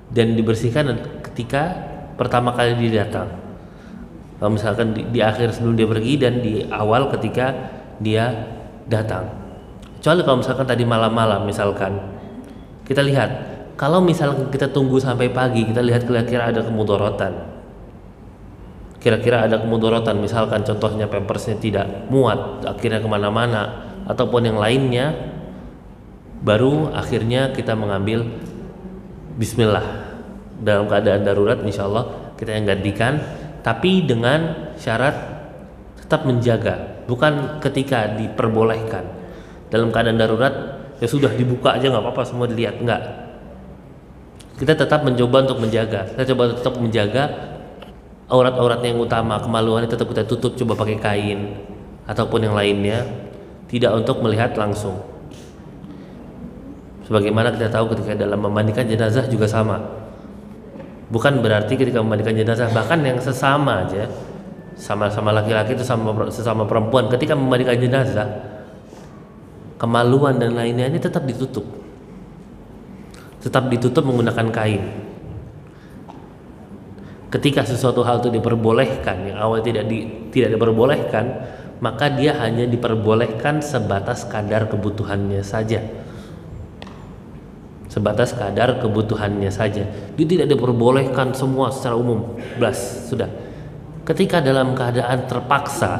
dan dibersihkan ketika pertama kali dia datang. Kalau misalkan di akhir sebelum dia pergi dan di awal ketika dia datang. Kecuali kalau misalkan tadi malam-malam misalkan kita lihat, kalau misalkan kita tunggu sampai pagi, kita lihat kira-kira ada kemudorotan. Kira-kira ada kemudorotan, misalkan contohnya pampersnya tidak muat, akhirnya kemana-mana, ataupun yang lainnya, baru akhirnya kita mengambil bismillah. Dalam keadaan darurat insya Allah kita yang gantikan, tapi dengan syarat tetap menjaga, bukan ketika diperbolehkan. Dalam keadaan darurat ya sudah dibuka aja nggak apa-apa, semua dilihat, enggak. Kita tetap mencoba untuk menjaga, kita coba tetap menjaga aurat-auratnya yang utama, kemaluannya tetap kita tutup, coba pakai kain ataupun yang lainnya, tidak untuk melihat langsung. Sebagaimana kita tahu ketika dalam memandikan jenazah juga sama. Bukan berarti ketika memandikan jenazah, bahkan yang sesama aja, sama-sama laki-laki itu sesama perempuan, ketika memandikan jenazah, kemaluan dan lainnya ini tetap ditutup. Tetap ditutup menggunakan kain. Ketika sesuatu hal itu diperbolehkan, yang awal tidak diperbolehkan, maka dia hanya diperbolehkan sebatas kadar kebutuhannya saja. Sebatas kadar kebutuhannya saja. Dia tidak diperbolehkan semua secara umum. Blas, sudah. Ketika dalam keadaan terpaksa,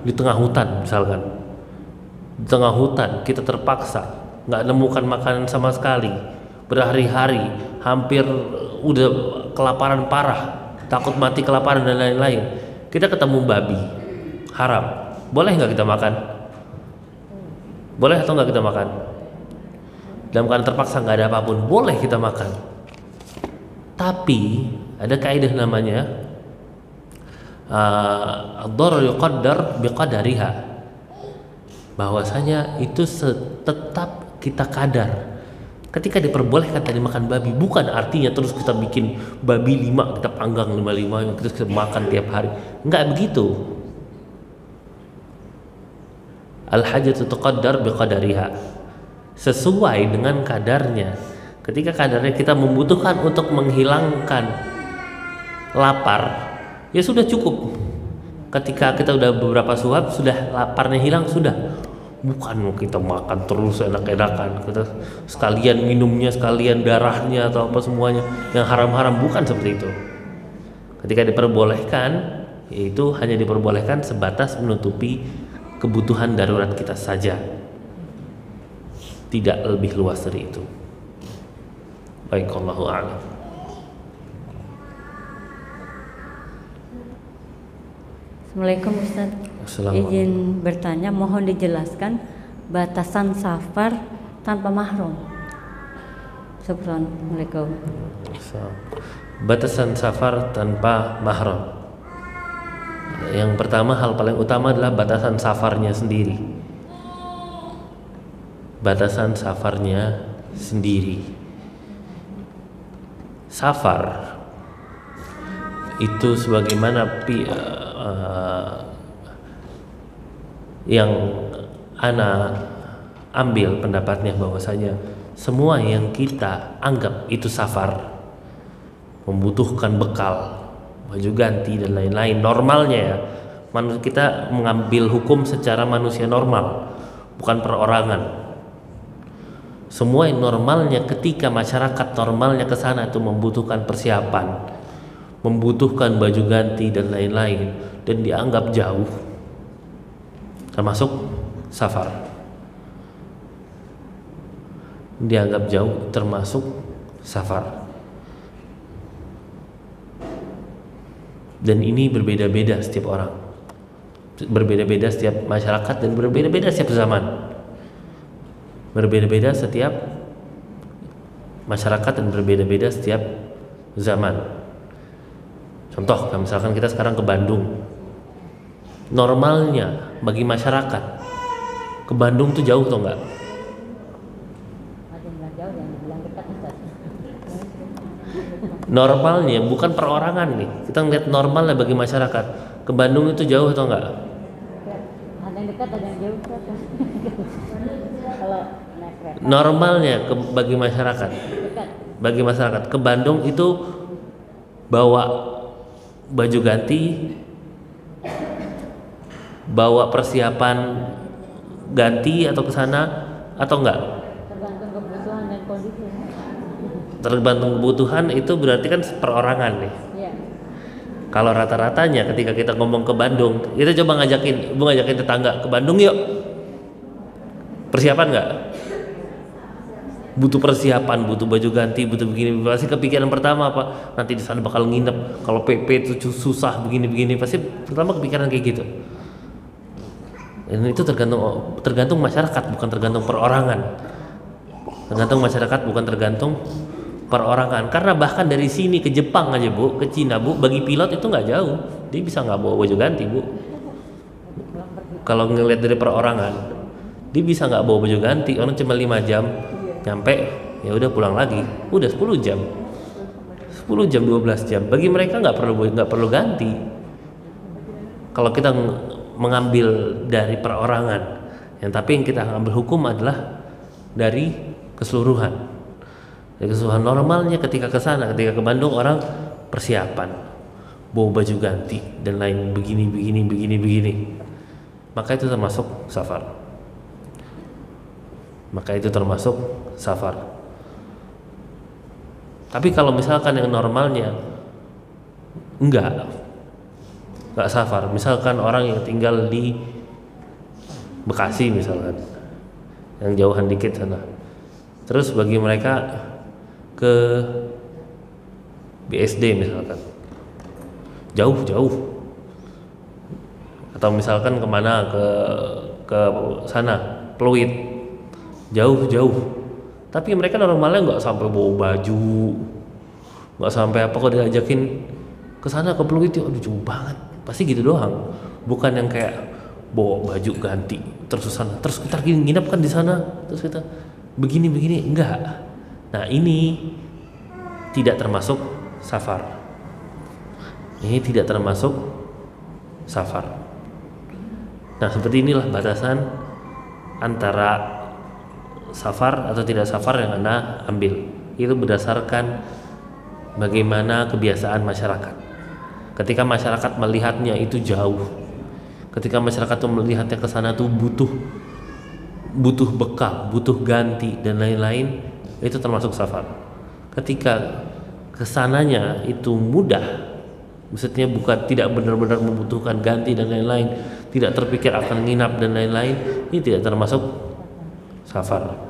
di tengah hutan misalkan, di tengah hutan kita terpaksa nggak nemukan makanan sama sekali, berhari-hari, hampir udah kelaparan parah, takut mati kelaparan dan lain-lain, kita ketemu babi haram, boleh nggak kita makan? Boleh atau nggak kita makan? Dalam keadaan terpaksa nggak ada apapun, boleh kita makan. Tapi ada kaidah namanya ad-darar yuqaddar biqadariha, bahwasanya itu tetap kita kadar. Ketika diperbolehkan tadi makan babi, bukan artinya terus kita bikin babi 5, kita panggang 5 terus kita makan tiap hari. Enggak begitu. Al-hajatu tuqaddar biqadariha, sesuai dengan kadarnya. Ketika kadarnya kita membutuhkan untuk menghilangkan lapar, ya sudah cukup. Ketika kita udah beberapa suap, sudah laparnya hilang, sudah. Bukan kita makan terus enak-enakan, kita sekalian minumnya, sekalian darahnya atau apa semuanya yang haram-haram, bukan seperti itu. Ketika diperbolehkan, yaitu hanya diperbolehkan sebatas menutupi kebutuhan darurat kita saja, tidak lebih luas dari itu. Baik, Allahu a'lam. Assalamualaikum Ustaz. Assalamualaikum. Izin bertanya, mohon dijelaskan batasan safar tanpa mahram. Assalamualaikum. Batasan safar tanpa mahram. Yang pertama, hal paling utama adalah batasan safarnya sendiri. Batasan safarnya sendiri. Safar itu sebagaimana yang ana ambil pendapatnya, bahwasanya semua yang kita anggap itu safar, membutuhkan bekal, baju ganti dan lain-lain, normalnya ya, kita mengambil hukum secara manusia normal, bukan perorangan. Semua yang normalnya, ketika masyarakat normalnya ke sana itu membutuhkan persiapan, membutuhkan baju ganti dan lain-lain, dan dianggap jauh, termasuk safar. Dianggap jauh termasuk safar. Dan ini berbeda-beda setiap orang, berbeda-beda setiap masyarakat, dan berbeda-beda setiap zaman. Berbeda-beda setiap masyarakat dan berbeda-beda setiap zaman. Contoh, misalkan kita sekarang ke Bandung, normalnya bagi masyarakat ke Bandung tuh jauh atau enggak? Normalnya, bukan perorangan nih, kita ngeliat normalnya bagi masyarakat, ke Bandung itu jauh atau enggak? Ada yang dekat, ada yang jauh. Kalau naik kereta. Normalnya bagi masyarakat ke Bandung itu bawa baju ganti, bawa persiapan ganti atau ke sana atau enggak? Tergantung kebutuhan dan kondisi. Tergantung kebutuhan, itu berarti kan perorangan nih. Iya. Kalau rata-ratanya ketika kita ngomong ke Bandung, kita coba ngajakin tetangga ke Bandung yuk. Persiapan nggak? Butuh persiapan, butuh baju ganti, butuh begini. Pasti kepikiran pertama apa? Nanti di sana bakal nginep. Kalau PP itu susah begini-begini, pasti pertama kepikiran kayak gitu. Dan itu tergantung masyarakat, bukan tergantung perorangan. Tergantung masyarakat, bukan tergantung perorangan. Karena bahkan dari sini ke Jepang aja Bu, ke Cina Bu, bagi pilot itu nggak jauh. Dia bisa nggak bawa baju ganti Bu. Kalau ngelihat dari perorangan. Dia bisa nggak bawa baju ganti, orang cuma 5 jam nyampe, ya udah pulang lagi, udah 10 jam, 12 jam. Bagi mereka nggak perlu ganti. Kalau kita mengambil dari perorangan, tapi yang kita ambil hukum adalah dari keseluruhan. Dari keseluruhan normalnya ketika ke sana, ketika ke Bandung orang persiapan, bawa baju ganti dan lain begini. Maka itu termasuk safar. Tapi kalau misalkan yang normalnya enggak safar, misalkan orang yang tinggal di Bekasi misalkan, yang jauhan dikit sana, terus bagi mereka ke BSD misalkan jauh, atau misalkan kemana ke sana Pluit, jauh, tapi mereka normalnya nggak sampai bawa baju, nggak sampai apa, kok diajakin ke sana ke Pluit, aduh jauh banget, pasti gitu doang. Bukan yang kayak bawa baju ganti terus ke sana, terus kita nginep kan di sana, terus kita begini, enggak. Nah ini tidak termasuk safar. Nah seperti inilah batasan antara safar atau tidak safar yang Anda ambil. Itu berdasarkan bagaimana kebiasaan masyarakat. Ketika masyarakat melihatnya itu jauh, ketika masyarakat itu melihatnya ke sana tuh butuh bekal, butuh ganti dan lain-lain, itu termasuk safar. Ketika kesananya itu mudah, maksudnya bukan tidak benar-benar membutuhkan ganti dan lain-lain, tidak terpikir akan nginap dan lain-lain, ini tidak termasuk safar.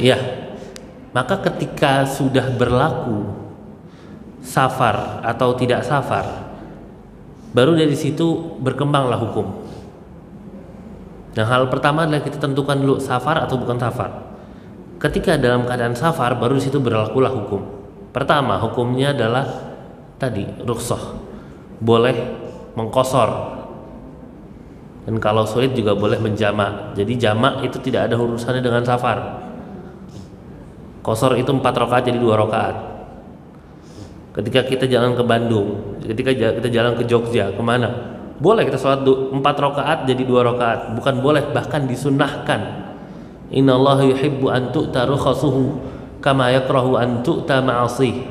Ya, maka ketika sudah berlaku safar atau tidak safar, baru dari situ berkembanglah hukum. Nah, hal pertama adalah kita tentukan dulu safar atau bukan safar. Ketika dalam keadaan safar, baru di situ berlakulah hukum. Pertama, hukumnya adalah tadi rukhsah, boleh mengqasar, dan kalau sulit juga boleh menjamak. Jadi jamak itu tidak ada urusannya dengan safar. Qasar itu 4 rakaat jadi 2 rakaat. Ketika kita jalan ke Bandung, ketika kita jalan ke Jogja, kemana? Boleh kita sholat 4 rakaat jadi 2 rakaat. Bukan boleh, bahkan disunnahkan. Innallaha yuhibbu an tu'ta rukhasuhu kama yakrahu an tu'ta ma'asih.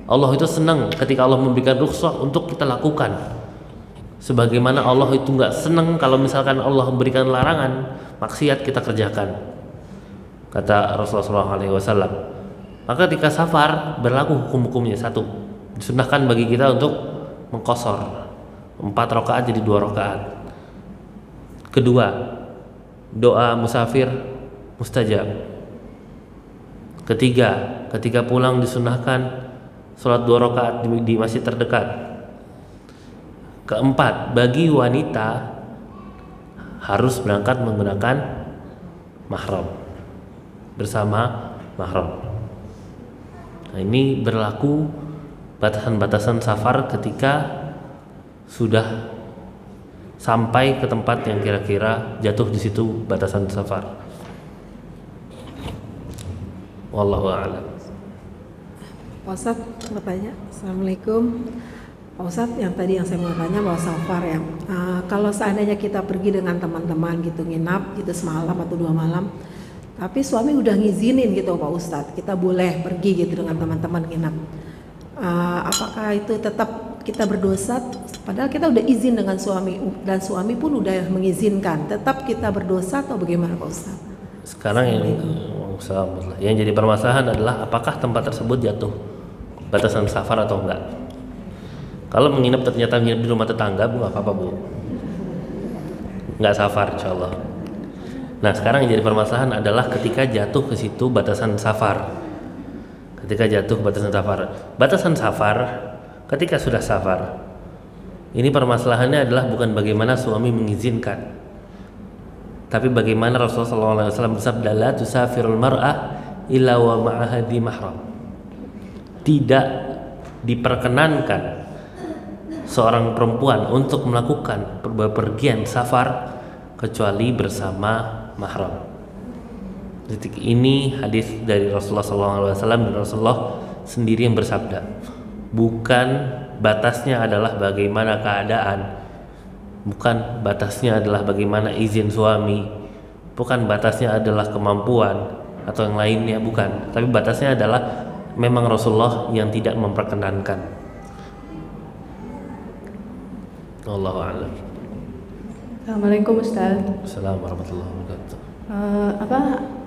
Allah itu senang ketika Allah memberikan rukhsah untuk kita lakukan, sebagaimana Allah itu nggak senang kalau misalkan Allah memberikan larangan maksiat kita kerjakan, kata Rasulullah SAW. Maka ketika safar berlaku hukum-hukumnya. Satu, disunnahkan bagi kita untuk mengqasar 4 rakaat jadi 2 rakaat. Kedua, doa musafir mustajab. Ketiga, ketika pulang disunnahkan sholat 2 rakaat di masjid terdekat. Keempat, bagi wanita harus berangkat menggunakan mahram, bersama mahram. Nah, ini berlaku batasan-batasan safar ketika sudah sampai ke tempat yang kira-kira jatuh di situ batasan safar. Wallahu a'lam. Pak Ustadz mau tanya. Assalamualaikum Pak Ustadz, yang tadi yang saya mau tanya bahwa safar ya, kalau seandainya kita pergi dengan teman-teman gitu, nginap gitu semalam atau 2 malam, tapi suami udah ngizinin gitu Pak Ustadz, kita boleh pergi gitu dengan teman-teman nginap, apakah itu tetap kita berdosa? Padahal kita udah izin dengan suami dan suami pun udah mengizinkan, tetap kita berdosa atau bagaimana Pak Ustadz? Sekarang yang jadi permasalahan adalah apakah tempat tersebut jatuh batasan safar atau enggak. Kalau menginap ternyata nginap di rumah tetangga, Bu, nggak apa-apa, Bu, nggak safar insyaallah. Nah, sekarang yang jadi permasalahan adalah ketika jatuh ke situ batasan safar. Ketika jatuh batasan safar, ketika sudah safar, ini permasalahannya adalah bukan bagaimana suami mengizinkan, tapi bagaimana Rasulullah SAW bersabda, la tusafirul mar'ah illa wa ma'aha dhi mahram. Tidak diperkenankan seorang perempuan untuk melakukan bepergian safar kecuali bersama mahram. Detik ini hadis dari Rasulullah SAW, dan Rasulullah sendiri yang bersabda, bukan batasnya adalah bagaimana keadaan, bukan batasnya adalah bagaimana izin suami, bukan batasnya adalah kemampuan atau yang lainnya, bukan, tapi batasnya adalah memang Rasulullah yang tidak memperkenankan. Allahu a'lam. Assalamualaikum Ustaz. Assalamualaikum warahmatullahi wabarakatuh.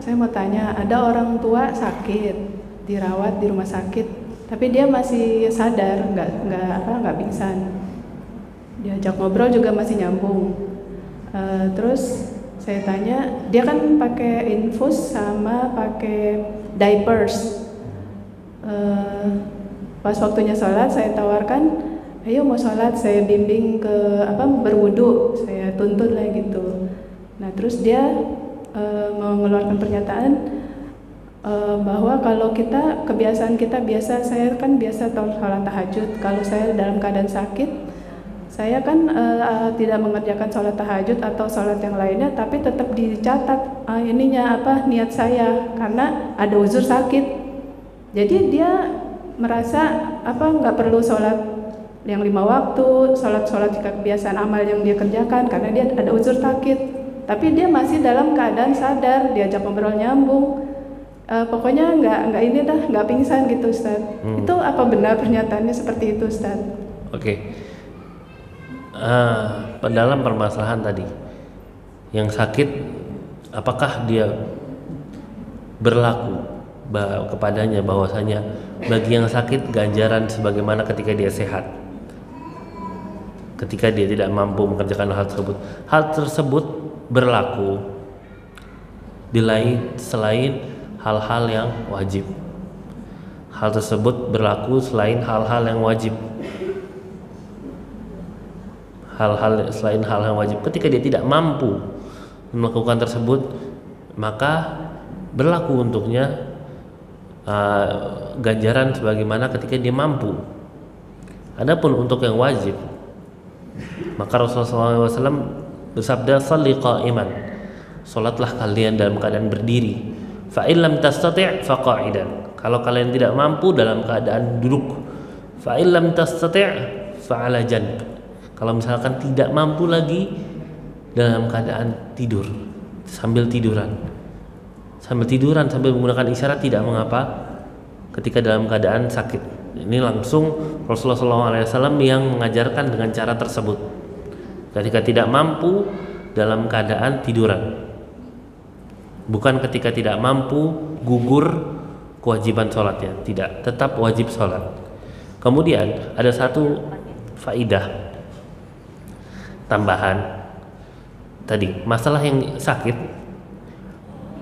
Saya mau tanya, ada orang tua sakit, dirawat di rumah sakit, tapi dia masih sadar, nggak pingsan. Diajak ngobrol juga masih nyambung. Terus saya tanya, dia kan pakai infus sama pakai diapers. Pas waktunya sholat saya tawarkan, ayo mau sholat, saya bimbing ke berwudu, saya tuntun lah gitu. Nah terus dia mengeluarkan pernyataan bahwa kalau kebiasaan kita biasa, saya kan biasa sholat tahajud. Kalau saya dalam keadaan sakit, saya kan tidak mengerjakan sholat tahajud atau sholat yang lainnya, tapi tetap dicatat niat saya karena ada uzur sakit. Jadi dia merasa nggak perlu sholat yang 5 waktu, sholat kebiasaan amal yang dia kerjakan karena dia ada uzur sakit. Tapi dia masih dalam keadaan sadar, diajak ngobrol nyambung. Pokoknya nggak pingsan gitu Ustaz. Itu apa benar pernyataannya seperti itu Ustaz? Oke. Dalam permasalahan tadi, yang sakit, apakah dia berlaku kepadanya bahwasanya bagi yang sakit ganjaran sebagaimana ketika dia sehat, ketika dia tidak mampu mengerjakan hal tersebut? Hal tersebut berlaku selain hal-hal yang wajib. Hal tersebut berlaku selain hal-hal yang wajib. Selain hal-hal yang wajib, ketika dia tidak mampu melakukan tersebut, maka berlaku untuknya ganjaran sebagaimana ketika dia mampu. Adapun untuk yang wajib, maka Rasulullah SAW bersabda, "Shalli qa'iman." Salatlah kalian dalam keadaan berdiri. Fa in lam tastati' fa qa'idan. Kalau kalian tidak mampu dalam keadaan duduk. Fa in lam tastati' fa 'ala janb. Kalau misalkan tidak mampu lagi dalam keadaan tidur, sambil tiduran sambil menggunakan isyarat tidak mengapa ketika dalam keadaan sakit. Ini langsung Rasulullah SAW yang mengajarkan dengan cara tersebut. Ketika tidak mampu dalam keadaan tiduran, bukan ketika tidak mampu gugur kewajiban sholatnya, tidak, tetap wajib sholat. Kemudian ada satu faidah tambahan tadi, masalah yang sakit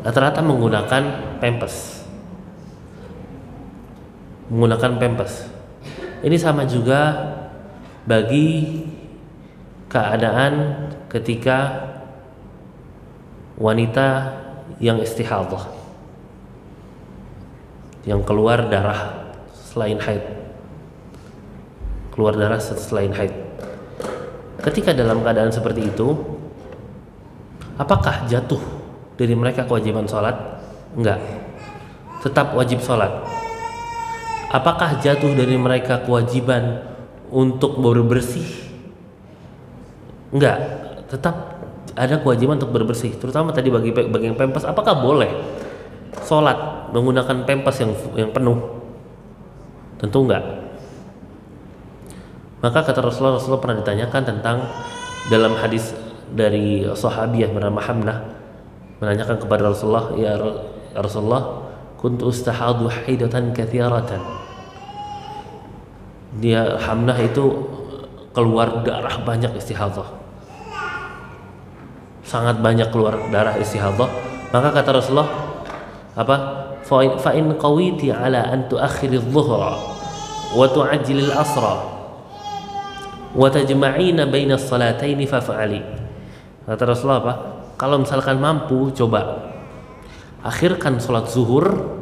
rata-rata menggunakan pampers. Ini sama juga bagi keadaan ketika wanita yang istihadhah, yang keluar darah selain haid, ketika dalam keadaan seperti itu, apakah jatuh dari mereka kewajiban sholat? Enggak, tetap wajib sholat. Apakah jatuh dari mereka kewajiban untuk berbersih? Enggak, tetap ada kewajiban untuk berbersih. Terutama tadi bagi yang pempes, apakah boleh sholat menggunakan pempes yang penuh? Tentu enggak. Maka kata Rasulullah pernah ditanyakan tentang, dalam hadis dari sahabiyah bernama Hamnah, menanyakan kepada Rasulullah, ya Rasulullah, kuntu ustahadu haidatan katsiratan. Dia Hamnah itu keluar darah banyak istihadhah, sangat banyak keluar darah istihadhah. Maka kata Rasulullah fa in qawiti ala an tuakhiri adh-dhuhra wa tu'ajjili al-asra wa tajma'ina baina as-salatayn faf'ali. Kata Rasulullah kalau misalkan mampu, coba akhirkan sholat zuhur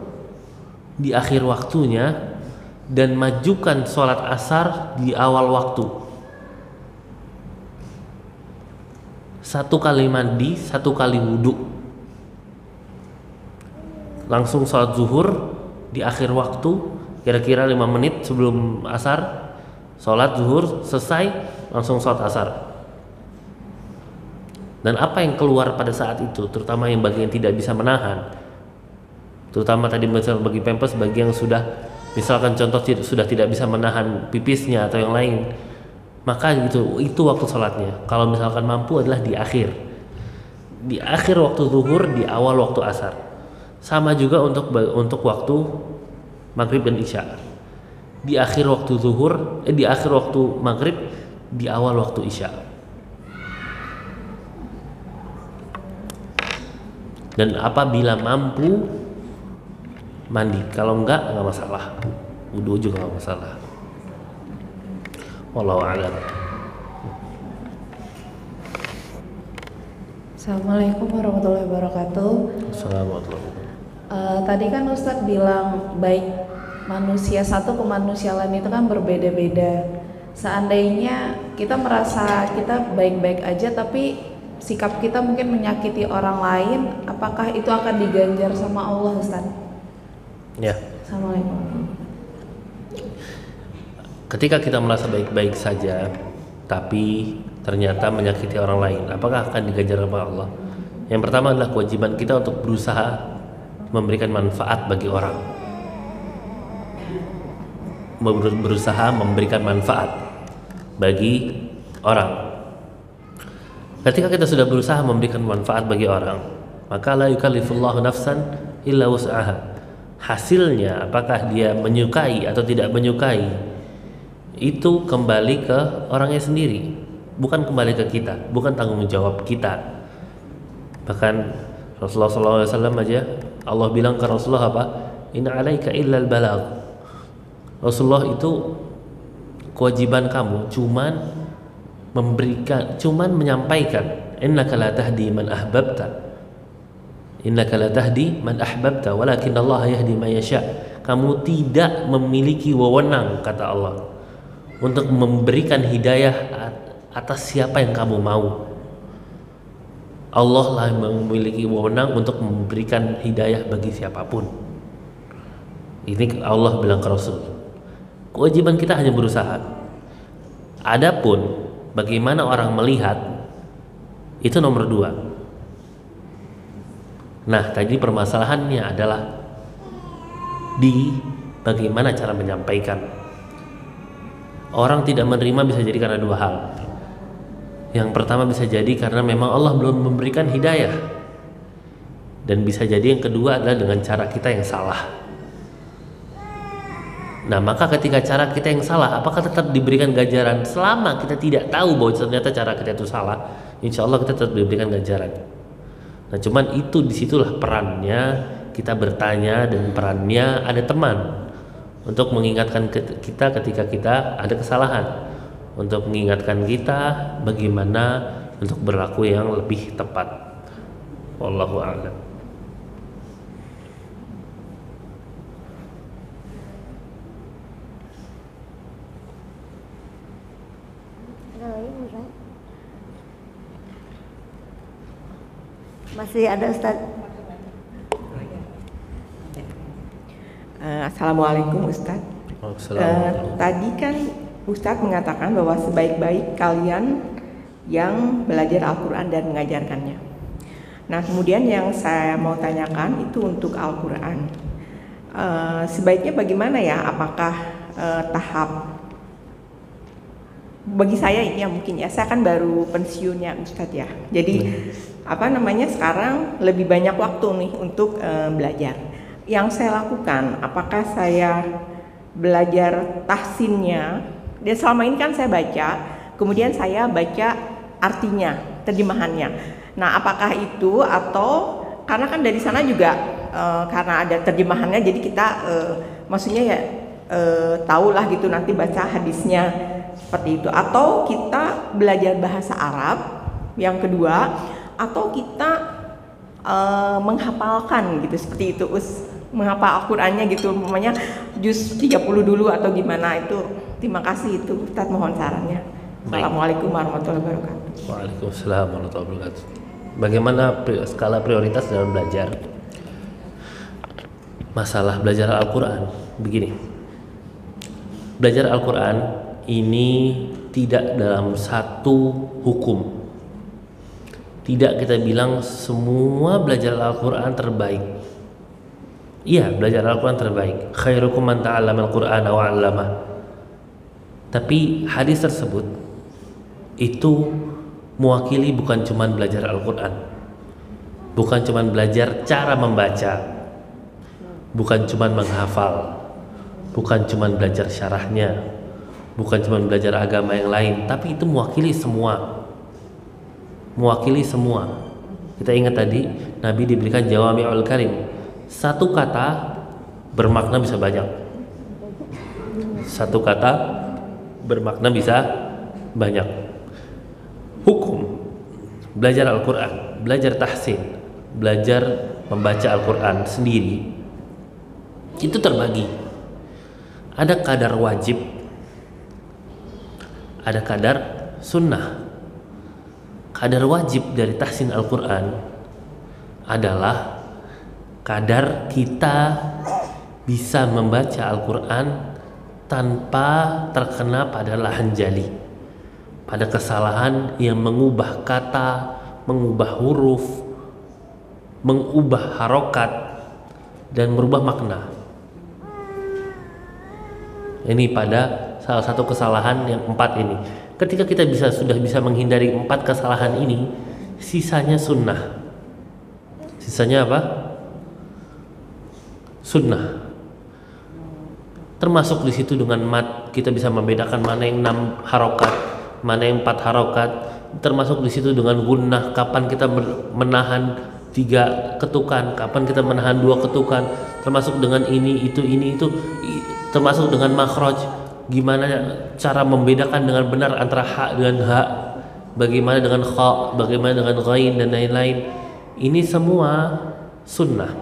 di akhir waktunya dan majukan sholat asar di awal waktu. 1 kali mandi, 1 kali wudhu, langsung sholat zuhur di akhir waktu, kira-kira 5 menit sebelum asar, sholat zuhur selesai, langsung sholat asar. Dan apa yang keluar pada saat itu, terutama yang bagi yang tidak bisa menahan, terutama tadi misalnya bagi pempes, bagi yang sudah misalkan contoh sudah tidak bisa menahan pipisnya atau yang lain, maka itu waktu sholatnya. Kalau misalkan mampu adalah di akhir waktu zuhur, di awal waktu asar. Sama juga untuk waktu maghrib dan isya, di akhir waktu zuhur, di akhir waktu maghrib, di awal waktu isya. Dan apabila mampu mandi, kalau enggak masalah, wudhu juga nggak masalah. Wallahu a'lam. Assalamualaikum warahmatullahi wabarakatuh. Assalamualaikum. Tadi kan Ustadz bilang baik manusia satu ke manusia lain itu kan berbeda-beda. Seandainya kita merasa kita baik-baik aja tapi sikap kita mungkin menyakiti orang lain, apakah itu akan diganjar sama Allah, Ustadz? Ya. Assalamualaikum. Ketika kita merasa baik-baik saja tapi ternyata menyakiti orang lain, apakah akan diganjar sama Allah? Yang pertama adalah kewajiban kita untuk berusaha memberikan manfaat bagi orang, berusaha memberikan manfaat bagi orang. Ketika kita sudah berusaha memberikan manfaat bagi orang, maka la yukallifullahu nafsan illa wus'aha. Hasilnya apakah dia menyukai atau tidak menyukai, itu kembali ke orangnya sendiri, bukan kembali ke kita, bukan tanggung jawab kita. Bahkan Rasulullah SAW aja Allah bilang ke Rasulullah apa? Inna alaika illal balagh. Rasulullah itu kewajiban kamu cuman menyampaikan. Innaka la tahdi man ahbabta. Innaka la tahdi man ahbabta walakin Allah yahdi man yasha. Kamu tidak memiliki wewenang, kata Allah, untuk memberikan hidayah atas siapa yang kamu mau. Allah lah memiliki wewenang untuk memberikan hidayah bagi siapapun. Ini Allah bilang ke Rasul. Kewajiban kita hanya berusaha. Adapun bagaimana orang melihat, itu nomor 2. Nah, tadi permasalahannya adalah di bagaimana cara menyampaikan. Orang tidak menerima bisa jadi karena 2 hal. Yang pertama bisa jadi karena memang Allah belum memberikan hidayah, dan bisa jadi yang kedua adalah dengan cara kita yang salah. Nah, maka ketika cara kita yang salah, apakah tetap diberikan ganjaran? Selama kita tidak tahu bahwa ternyata cara kita itu salah, insya Allah kita tetap diberikan ganjaran. Nah, cuman itu disitulah perannya kita bertanya, dan perannya ada teman untuk mengingatkan kita ketika kita ada kesalahan, untuk mengingatkan kita bagaimana untuk berlaku yang lebih tepat. Wallahu a'lam. Masih ada Ustaz? Assalamualaikum Ustaz. Tadi kan Ustaz mengatakan bahwa sebaik-baik kalian yang belajar Al-Quran dan mengajarkannya. Nah, kemudian yang saya mau tanyakan itu untuk Al-Quran. Sebaiknya bagaimana ya? Apakah tahap? Bagi saya ini ya mungkin ya, saya kan baru pensiunnya Ustadz ya. Jadi sekarang lebih banyak waktu nih untuk belajar. Yang saya lakukan, apakah saya belajar tahsinnya, dan selama ini kan saya baca, kemudian saya baca artinya, terjemahannya. Nah, apakah itu, atau karena kan dari sana juga karena ada terjemahannya, jadi kita maksudnya ya tahulah gitu nanti baca hadisnya seperti itu, atau kita belajar bahasa Arab yang kedua, atau kita menghafalkan gitu, seperti itu menghafal Al-Qur'annya gitu, umpamanya juz 30 dulu atau gimana itu. Terima kasih itu Ustadz, mohon sarannya. Assalamualaikum warahmatullahi wabarakatuh. Waalaikumsalam warahmatullahi wabarakatuh. Bagaimana skala prioritas dalam belajar? Masalah belajar Al-Quran begini, belajar Al-Quran ini tidak dalam satu hukum. Tidak kita bilang semua belajar Al-Quran terbaik. Iya, belajar Al-Quran terbaik. Khairukum man ta'allama al-Qur'ana wa 'allamah. Tapi hadis tersebut itu mewakili bukan cuma belajar Al-Quran, bukan cuma belajar cara membaca, bukan cuma menghafal, bukan cuma belajar syarahnya, bukan cuma belajar agama yang lain, tapi itu mewakili semua. Mewakili semua. Kita ingat tadi Nabi diberikan Jawami'ul Kalim. Satu kata bermakna bisa banyak. Satu kata bermakna bisa banyak. Hukum belajar Al-Quran, belajar tahsin, belajar membaca Al-Quran sendiri itu terbagi. Ada kadar wajib, ada kadar sunnah. Kadar wajib dari tahsin Al-Quran adalah kadar kita bisa membaca Al-Quran tanpa terkena pada lahan jali, pada kesalahan yang mengubah kata, mengubah huruf, mengubah harokat, dan merubah makna. Ini pada salah satu kesalahan yang 4 ini. Ketika kita sudah bisa menghindari 4 kesalahan ini, sisanya sunnah. Sisanya apa? Sunnah. Termasuk di situ dengan mat, kita bisa membedakan mana yang 6 harokat, mana yang 4 harokat. Termasuk di situ dengan gunnah, kapan kita menahan 3 ketukan, kapan kita menahan 2 ketukan. Termasuk dengan ini, itu. Termasuk dengan makhraj, gimana cara membedakan dengan benar antara ha dengan ha, bagaimana dengan kha, bagaimana dengan ghain, dan lain-lain. Ini semua sunnah,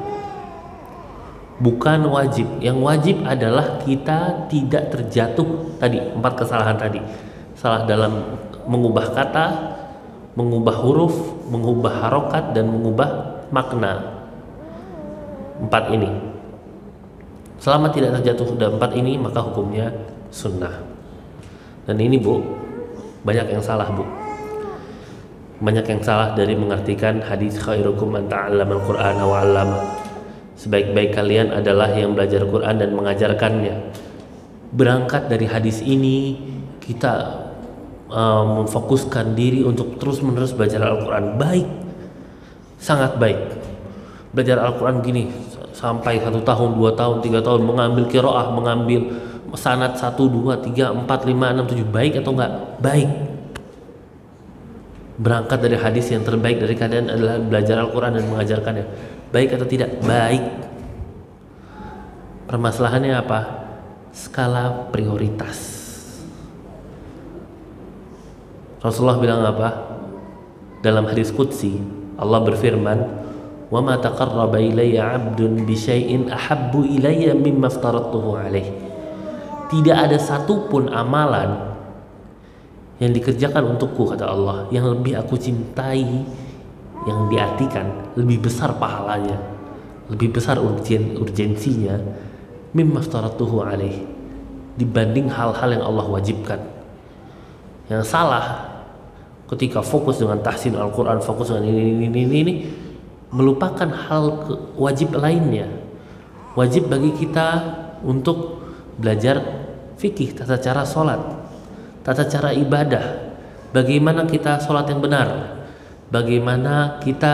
bukan wajib. Yang wajib adalah kita tidak terjatuh tadi 4 kesalahan tadi. Salah dalam mengubah kata, mengubah huruf, mengubah harokat, dan mengubah makna. 4 ini. Selama tidak terjatuh sudah 4 ini, maka hukumnya sunnah. Dan ini Bu, banyak yang salah Bu. Banyak yang salah dari mengartikan hadis khairukum man ta'allama al-Qur'ana wa 'allamah. Sebaik-baik kalian adalah yang belajar Quran dan mengajarkannya. Berangkat dari hadis ini, kita memfokuskan diri untuk terus-menerus belajar Al-Quran. Baik, sangat baik. Belajar Al-Quran gini sampai 1 tahun, 2 tahun, 3 tahun, mengambil qiraah, mengambil sanad 1, 2, 3, 4, 5, 6, 7, baik atau enggak? Baik. Berangkat dari hadis yang terbaik dari kalian adalah belajar Al-Quran dan mengajarkannya. Baik atau tidak? Baik. Permasalahannya apa? Skala prioritas. Rasulullah bilang apa? Dalam hadis qudsi, Allah berfirman, "Wa ma taqarraba ilayya 'abdun bi syai'in ahabbu ilayya mimma aftaradtuhu 'alaihi." Tidak ada satupun amalan yang dikerjakan untukku, kata Allah, yang lebih aku cintai, yang diartikan lebih besar pahalanya, lebih besar urgensinya, mimma aftaradtuhu 'alaihi, dibanding hal-hal yang Allah wajibkan. Yang salah ketika fokus dengan tahsin Al-Quran, fokus dengan ini, melupakan hal wajib lainnya. Wajib bagi kita untuk belajar fikih, tata cara sholat, tata cara ibadah, bagaimana kita sholat yang benar, bagaimana kita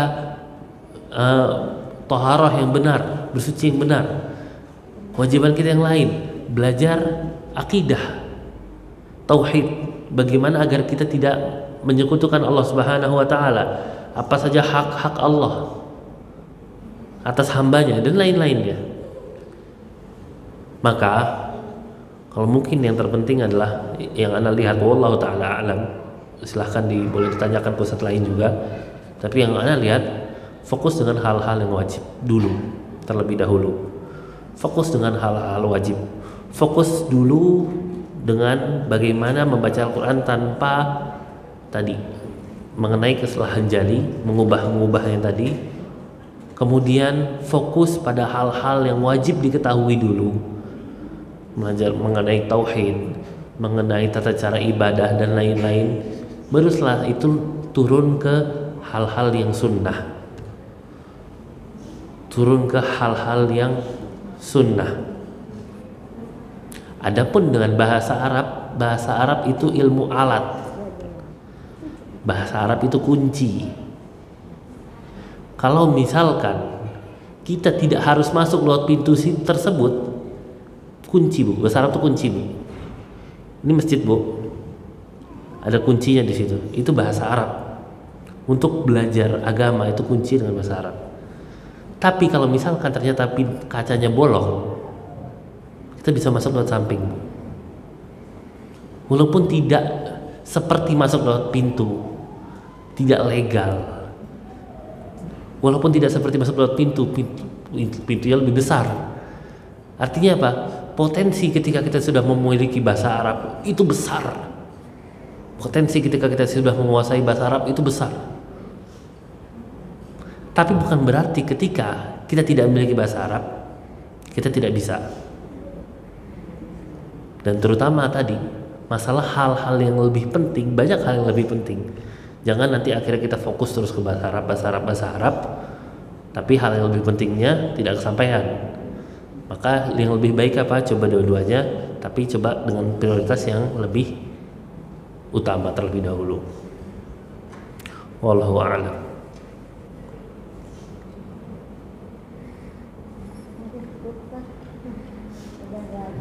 toharah yang benar, bersuci yang benar. Kewajiban kita yang lain, belajar akidah, tauhid, bagaimana agar kita tidak menyekutukan Allah Subhanahu wa taala, apa saja hak-hak Allah atas hambanya, dan lain-lainnya. Maka kalau mungkin yang terpenting adalah yang Anda lihat, wallahu taala alam, silahkan boleh ditanyakan ke ustaz lain juga, tapi yang Anda lihat fokus dengan hal-hal yang wajib dulu, terlebih dahulu. fokus dengan hal-hal wajib. Fokus dulu dengan bagaimana membaca Al-Quran tanpa tadi mengenai kesalahan jali, mengubah yang tadi. Kemudian fokus pada hal-hal yang wajib diketahui dulu, belajar mengenai tauhid, mengenai tata cara ibadah dan lain-lain. Baru setelah itu turun ke hal-hal yang sunnah, turun ke hal-hal yang sunnah. Adapun dengan bahasa Arab itu ilmu alat. Bahasa Arab itu kunci. Kalau misalkan kita tidak harus masuk lewat pintu tersebut, kunci, Bu. Bahasa Arab itu kunci, Bu. Ini masjid, Bu. Ada kuncinya di situ. Itu bahasa Arab. Untuk belajar agama itu kunci dengan bahasa Arab. Tapi kalau misalkan ternyata kacanya bolong, kita bisa masuk lewat samping, walaupun tidak seperti masuk lewat pintu, tidak legal. Walaupun tidak seperti masuk lewat pintunya lebih besar. Artinya apa? Potensi ketika kita sudah memiliki bahasa Arab itu besar. Potensi ketika kita sudah menguasai bahasa Arab itu besar. Tapi bukan berarti ketika kita tidak memiliki bahasa Arab kita tidak bisa. Dan terutama tadi masalah hal-hal yang lebih penting, banyak hal yang lebih penting. Jangan nanti akhirnya kita fokus terus ke bahasa Arab, tapi hal yang lebih pentingnya tidak kesampaian. Maka yang lebih baik apa? Coba dua-duanya, tapi coba dengan prioritas yang lebih utama terlebih dahulu. Wallahu a'lam.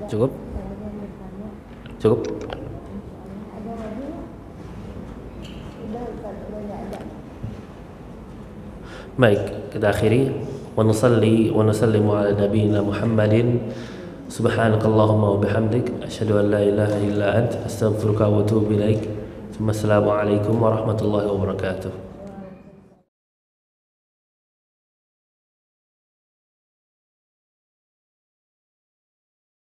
Cukup? Cukup? Baik, kita akhiri. Wa nusalli wa nusallimu ala nabiyyina Muhammadin. Subhanakallahumma wa bihamdik asyhadu an la ilaha illa anta astaghfiruka wa atubu ilaik. Assalamualaikum warahmatullahi wabarakatuh.